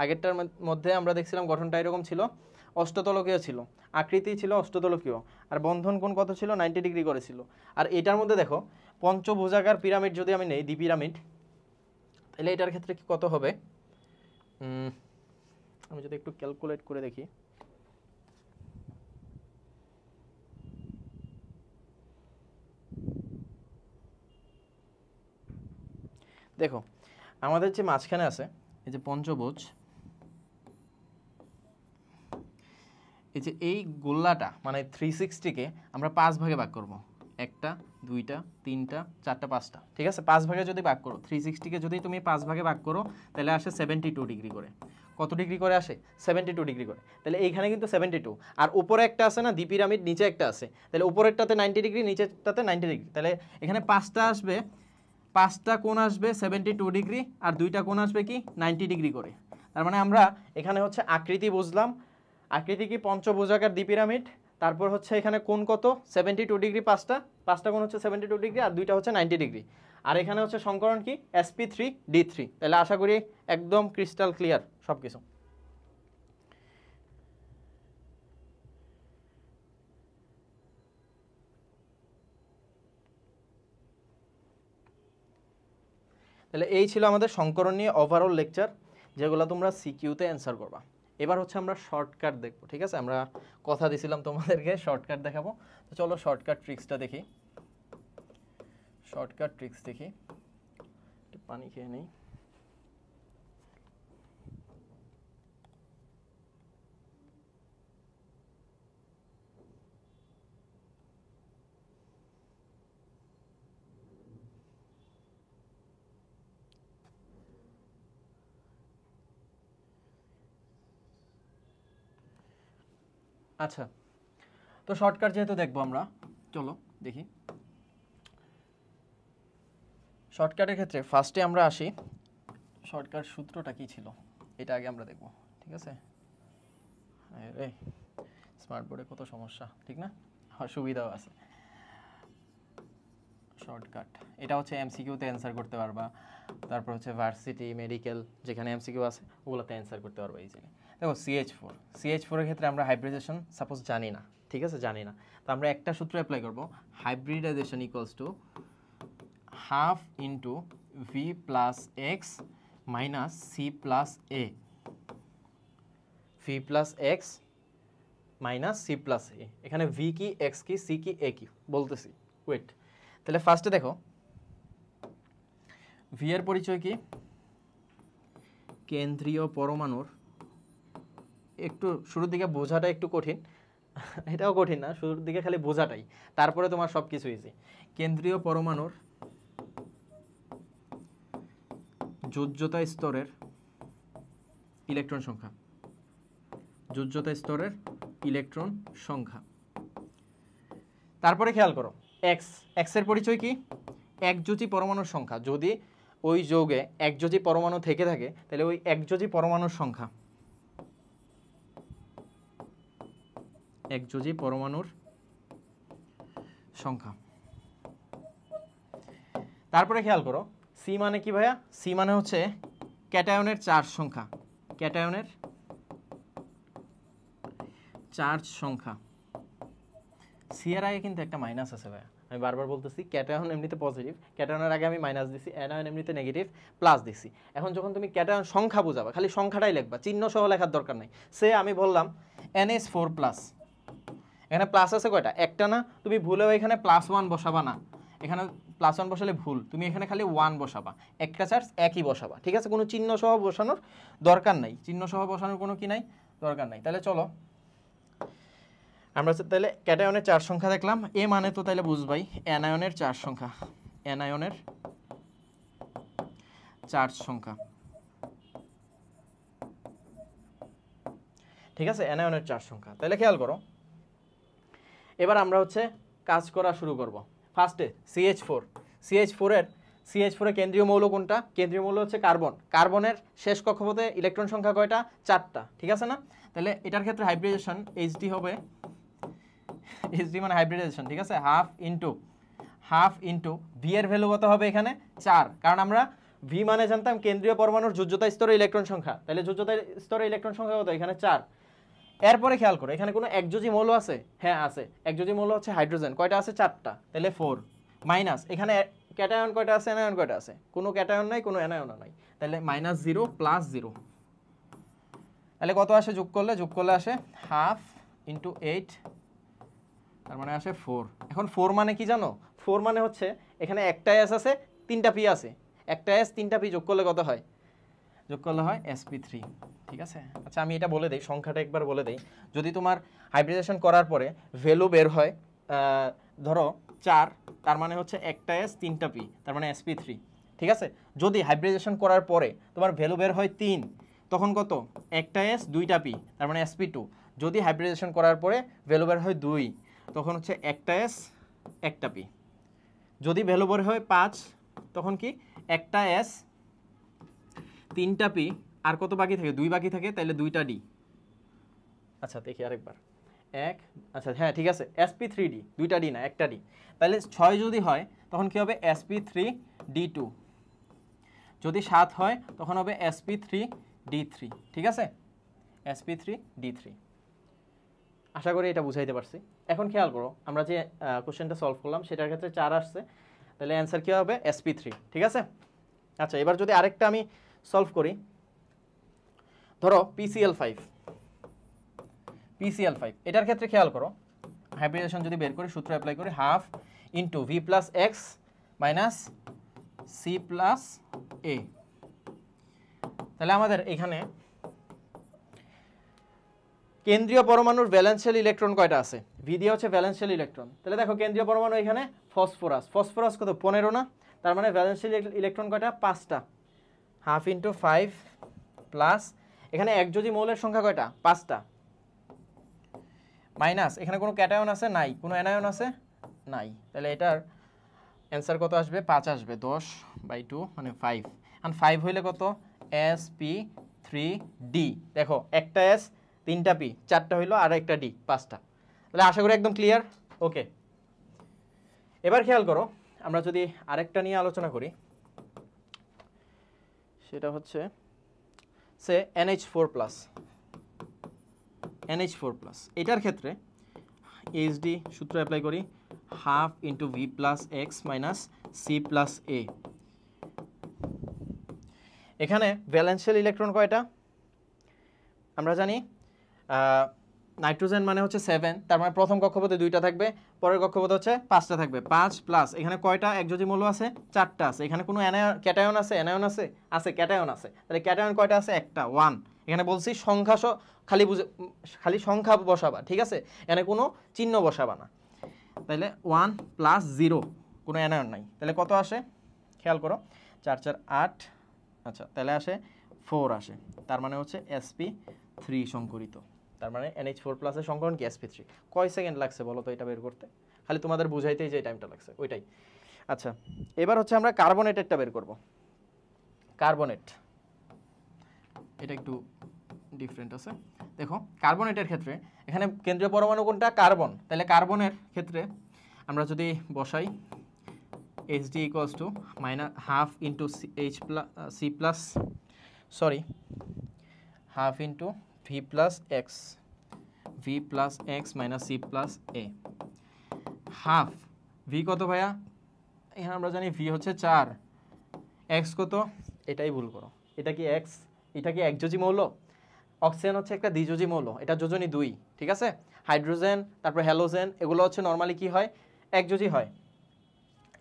আগেরটার মধ্যে আমরা দেখছিলাম গঠনটা এরকম ছিল, অষ্টতলকীয় ছিল, আকৃতি ছিল অষ্টতলকীয়, আর বন্ধন কোণ কত ছিল? 90 ডিগ্রি করেছিল। আর এটার মধ্যে দেখো পঞ্চভুজাকার পিরামিড যদি আমি নেই, দ্বি পিরামিড, তাহলে এটার ক্ষেত্রে কি কত হবে? আমি যদি একটু ক্যালকুলেট করে দেখি, দেখো আমাদের যে মাঝখানে আছে এই যে পঞ্চভুজ, এই যে এই গোল্লাটা মানে 360-কে আমরা 5 ভাগে ভাগ করব। 1টা 2টা 3টা 4টা 5টা, ঠিক আছে? 5 ভাগে যদি ভাগ করো, 360-কে যদি তুমি 5 ভাগে ভাগ করো, তাহলে আসে 72 ডিগ্রি করে। কত ডিগ্রি করে আসে? 72 ডিগ্রি করে। তাহলে এইখানে কিন্তু 72, আর উপরে একটা আছে না দ্বি পিরামিড, নিচে একটা আছে, তাহলে উপরেরটাতে 90 ডিগ্রি, নিচেরটাতে 90 ডিগ্রি। তাহলে এখানে 5টা আসবে, 5টা কোণ আসবে 72 ডিগ্রি, আর 2টা কোণ আসবে কি 90 ডিগ্রি করে। তার মানে আমরা এখানে হচ্ছে আকৃতি বুঝলাম, আকৃতি কি পঞ্চভুজাকার দ্বি পিরামিড, তারপর হচ্ছে এখানে কোণ কত? 72 ডিগ্রি, 5টা কোণ হচ্ছে 72 ডিগ্রি, আর 2টা হচ্ছে 90 ডিগ্রি। আর এখানে হচ্ছে সংকরণ কি? sp3d3। তাহলে আশা করি একদম ক্রিস্টাল ক্লিয়ার সব কিছু। তাহলে এই ছিল আমাদের সংকরণ নিয়ে ওভারঅল লেকচার, যেগুলো তোমরা সিকিউতে অ্যান্সার করবা। এবার হচ্ছে আমরা শর্টকাট দেখবো, ঠিক আছে? আমরা কথা দিয়েছিলাম তোমাদেরকে শর্টকাট দেখাবো, তো চলো শর্টকাট ট্রিক্সটা দেখি। শর্টকাট ট্রিক্স দেখি, একটু পানি খেয়ে নেই। আচ্ছা, তো শর্টকাট যেহেতু দেখবো আমরা, চলো দেখি। শর্টকাটের ক্ষেত্রে ফার্স্টে আমরা আসি, শর্টকাট সূত্রটা কি ছিল এটা আগে আমরা দেখব, ঠিক আছে? আরে স্মার্ট বোর্ডে কত সমস্যা, ঠিক না? সুবিধাও আছে। শর্টকাট এটা হচ্ছে এমসিকিউতে অ্যান্সার করতে পারবা, তারপর হচ্ছে ভার্সিটি, মেডিকেল যেখানে এমসিকিউ আছে ওগুলোতে অ্যান্সার করতে পারবা ইজিলি। দেখো CH4 এর ক্ষেত্রে আমরা হাইব্রিডাইজেশন সাপোজ জানি না, ঠিক আছে? জানি না, তো আমরা একটা সূত্র অ্যাপ্লাই করব, hybridization equals to half into V plus X minus C plus A, V plus X minus C plus A. এখানে ভি কি, এক্স কি, সি কি, এ কি বলতেছি, ওয়েট। তাহলে ফার্স্টে দেখো ভি এর পরিচয় কি? কেন্দ্রীয় পরমাণুর, একটু শুরুর দিকে বোঝাটা একটু কঠিন, এটাও কঠিন না, শুরুর দিকে খালি বোঝাটাই, তারপরে তোমার সব কিছু ইজি। কেন্দ্রীয় পরমাণুর যোজ্যতা স্তরের ইলেকট্রন সংখ্যা, যোজ্যতা স্তরের ইলেকট্রন সংখ্যা। তারপরে খেয়াল করো এক্স এর পরিচয় কি? একযোজী পরমাণুর সংখ্যা। যদি ওই যৌগে একযোজী পরমাণু থেকে থাকে তাহলে ওই একযোজী পরমাণুর সংখ্যা, একযোজী পরমাণুর সংখ্যা। তারপরে খেয়াল করো সি মানে কি ভাইয়া? সি মানে হচ্ছে ক্যাটায়নের চার্জ সংখ্যা, ক্যাটায়নের চার্জ সংখ্যা। সি এর আগে কিন্তু একটা মাইনাস আছে ভাইয়া, আমি বারবার বলতেছি ক্যাটায়ন এমনিতে পজিটিভ, ক্যাটায়নের আগে আমি মাইনাস দিছি, অ্যানায়ন এমনিতে নেগেটিভ, প্লাস দিছি। এখন যখন তুমি ক্যাটায়ন সংখ্যা বোঝাবা খালি সংখ্যাটাই লিখবা, চিহ্ন সহ লেখার দরকার নাই। সে আমি বললাম NH4+, এখানে প্লাস আছে কয়টা? একটা না, তুমি ভুলেও এখানে +1 বসাবা না, এখানে +1 বসালে ভুল, তুমি এখানে খালি 1 বসাবা, একটা চার্জ একই বসাবা, ঠিক আছে? কোনো চিহ্ন সহ বসানোর দরকার নাই, চিহ্ন সহ বসানোর কোনো কি নাই, দরকার নাই। তাহলে চলো আমরা তাহলে ক্যাটায়নের চার্জ সংখ্যা দেখলাম, এ মানে তো তাহলে বুঝবাই অ্যানায়নের চার্জ সংখ্যা, অ্যানায়নের চার্জ সংখ্যা, ঠিক আছে? অ্যানায়নের চার্জ সংখ্যা। তাহলে খেয়াল করো, এবার আমরা হচ্ছে কাজ করা শুরু করব। ফার্স্টে CH4 এর কেন্দ্রীয় মৌল কোনটা? কেন্দ্রীয় মৌল হচ্ছে কার্বন। কার্বনের শেষ কক্ষপথে ইলেকট্রন সংখ্যা কয়টা? 4টা, ঠিক আছে না? তাহলে এটার ক্ষেত্রে হাইব্রিডেশন HD হবে, HD মানে হাইব্রিডাইজেশন, ঠিক আছে? হাফ ইন্টু ভি এর ভ্যালু কত হবে এখানে? 4, কারণ আমরা ভি মানে জানতাম কেন্দ্রীয় পরমাণুর যোজ্যতা স্তরে ইলেকট্রন সংখ্যা, তাহলে যোজ্যতা স্তরে ইলেকট্রন সংখ্যা কত? এখানে 4। এরপরে খেয়াল করো এখানে কোনো একযোজী মৌল আছে? হ্যাঁ আছে, একযোজী মৌল হচ্ছে হাইড্রোজেন, কয়টা আছে? 4টা, তাহলে 4 মাইনাস এখানে ক্যাটায়ন কয়টা আছে? অ্যানায়ন কয়টা আছে? কোনো ক্যাটায়ন নাই, কোনো অ্যানায়নও নাই, তাহলে -0 +0, তাহলে কত আসে যোগ করলে আসে হাফ ইন্টু 8, তার মানে আসে 4। এখন 4 মানে কি জানো? 4 মানে হচ্ছে এখানে একটা এস আছে, 3টা পি আছে, একটা এস 3টা পি যোগ করলে কত হয়? যোগ করলে হয় sp3, ঠিক আছে? আচ্ছা আমি এটা বলে দেই, সংখ্যাটা একবার বলে দেই। যদি তোমার হাইব্রিডেশন করার পরে ভ্যালু বের হয় ধরো 4, তার মানে হচ্ছে একটা এস 3টা পি, তার মানে sp3, ঠিক আছে? যদি হাইব্রিডেশন করার পরে তোমার ভ্যালু বের হয় 3, তখন কত? একটা এস 2টা পি, তার মানে sp2। যদি হাইব্রিডেশন করার পরে ভ্যালু বের হয় 2, তখন হচ্ছে একটা এস একটা পি। যদি ভ্যালু বের হয় 5, তখন কি? একটা এস 3টা পি, আর কত বাকি থাকে? 2 বাকি থাকে, তাহলে 2টা ডি। আচ্ছা দেখি আরেকবার, আচ্ছা হ্যাঁ ঠিক আছে, sp3d, 2টা ডি না, একটা ডি। তাহলে 6 যদি হয় তখন কি হবে? sp3d2। যদি 7 হয় তখন হবে sp3d3, ঠিক আছে? sp3d3। আশা করি এটা বুঝাইতে পারছি। এখন খেয়াল করো, আমরা যে কোশ্চেনটা সলভ করলাম সেটার ক্ষেত্রে 4 আসছে, তাহলে অ্যান্সার কী হবে? sp3, ঠিক আছে? আচ্ছা এবার যদি আরেকটা আমি সলভ করি, ধরো PCl5, এটার ক্ষেত্রে খেয়াল করো, হাইব্রিডেশন যদি বের করি, সূত্র অ্যাপ্লাই করি, half into v plus X minus C plus A. তাহলে আমাদের এখানে কেন্দ্রীয় পরমাণুর ভ্যালেন্সিয়াল ইলেকট্রন কয়টা আছে? ভি দিয়ে হচ্ছে ভ্যালেন্সিয়াল ইলেকট্রন। তাহলে দেখো কেন্দ্রীয় পরমাণু এখানে ফসফরাস কত? 15 না, তার মানে ভ্যালেন্সিয়াল ইলেকট্রন কয়টা? 5টা, হাফ ইন্টু 5 প্লাস এখানে একযোজী মৌলের সংখ্যা কয়টা? 5টা, মাইনাস এখানে কোনো ক্যাটায়ন আছে? নাই। কোনো অ্যানায়ন আছে? নাই। তাহলে এটার অ্যান্সার কত আসবে? 5 আসবে, 10/2 মানে 5। আর 5 হইলে কত? sp3d। দেখো একটা এস 3টা পি, 4টা হইলো, আর একটা ডি 5টা। তাহলে আশা করি একদম ক্লিয়ার। ওকে, এবার খেয়াল করো, আমরা যদি আরেকটা নিয়ে আলোচনা করি, সেটা হচ্ছে সে NH4+, এটার ক্ষেত্রে HD সূত্র অ্যাপ্লাই করি, half into v plus X minus C plus A. এখানে ভ্যালেন্সিয়াল ইলেকট্রন কয়টা? আমরা জানি নাইট্রোজেন মানে হচ্ছে 7, তার মানে প্রথম কক্ষপথে 2টা থাকবে, পরের কক্ষপথে হচ্ছে 5টা থাকবে। 5 প্লাস এখানে কয়টা একযোজী মৌল আছে? 4টা আছে। এখানে কোনো ক্যাটায়ন আছে? অ্যানায়ন আছে? আছে, ক্যাটায়ন আছে। তাহলে ক্যাটায়ন কয়টা আছে? একটা, 1। এখানে বলছি সংখ্যা খালি সংখ্যা বসাবা, ঠিক আছে? এখানে কোনো চিহ্ন বসাবা না। তাহলে 1 প্লাস 0, কোনো অ্যানায়ন নাই। তাহলে কত আসে? খেয়াল করো, 4 4 8, আচ্ছা তাহলে আসে 4 আসে, তার মানে হচ্ছে sp3 সংকরিত। তার মানে NH4+ এর সংকরণ কি? sp3। কয় সেকেন্ড লাগছে বলো তো এটা বের করতে? খালি তোমাদের বুঝাইতেই যে টাইমটা লাগছে ওইটাই। আচ্ছা এবার হচ্ছে আমরা কার্বনেটেরটা বের করব। কার্বনেট এটা একটু ডিফারেন্ট আছে। দেখো কার্বনেটের ক্ষেত্রে এখানে কেন্দ্রীয় পরমাণু কোনটা? কার্বন। তাহলে কার্বনের ক্ষেত্রে আমরা যদি বসাই HD equals to half into half into V plus X, V plus X minus C plus A. Half V কত ভাইয়া? এখানে আমরা জানি ভি হচ্ছে 4, এক্স কত? এটাই ভুল করো, এটা কি এক্স? এটা কি একযোজি মৌল? অক্সিজেন হচ্ছে একটা দ্বিযোজি মৌল, এটা যোজনী 2, ঠিক আছে? হাইড্রোজেন তারপর হ্যালোজেন এগুলো হচ্ছে নর্মালি কি হয়, একযোজি হয়।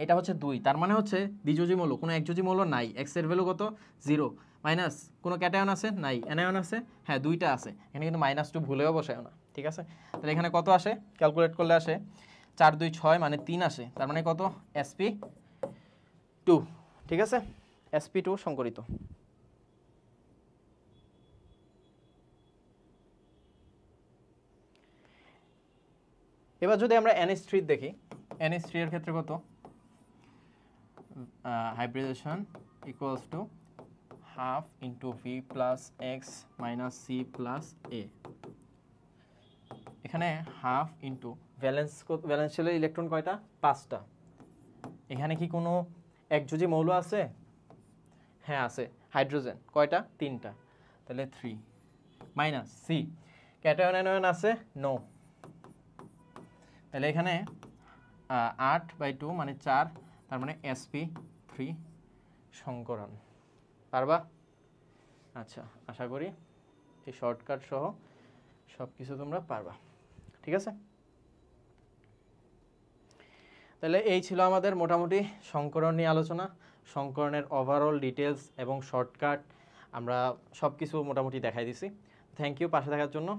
এটা হচ্ছে 2, তার মানে হচ্ছে দ্বিযোজি মৌল, কোনো একযোজি মৌল নাই। এক্স এর ভ্যালু কত? 0। মাইনাস কোনো ক্যাটায়ন আছে? নাই। অ্যানায়ন আছে? হ্যাঁ 2টা আছে। এখানে কিন্তু -2 ভুলেও বসায় না, ঠিক আছে? তাহলে এখানে কত আসে? ক্যালকুলেট করলে আসে 4 2 6 মানে 3 আসে। তার মানে কত? sp2, ঠিক আছে? sp2 সংকরিত। এবার যদি আমরা NH3 দেখি, NH3 এর ক্ষেত্রে কত? Hybridization equals to half into V plus X minus C plus A. এখানে হাফ ইন্টু ভ্যালেন্সিয়ালের ইলেকট্রন কয়টা? 5টা। এখানে কি কোনো একযোজি মৌল আছে? হ্যাঁ আছে। হাইড্রোজেন কয়টা? 3টা, তাহলে 3 মাইনাস সি। ক্যাটায়ন অ্যানায়ন আছে? নো। তাহলে এখানে 8/2 মানে 4, তার মানে sp3 সংকরণ। পারবা? আচ্ছা, আশা করি এই শর্টকাট সহ সব কিছু তোমরা পারবা, ঠিক আছে? তাহলে এই ছিল আমাদের মোটামুটি সংকরণ নিয়ে আলোচনা। সংকরণের ওভারঅল ডিটেলস এবং শর্টকাট আমরা সব কিছু মোটামুটি দেখাই দিছি। থ্যাংক ইউ পাশে থাকার জন্য।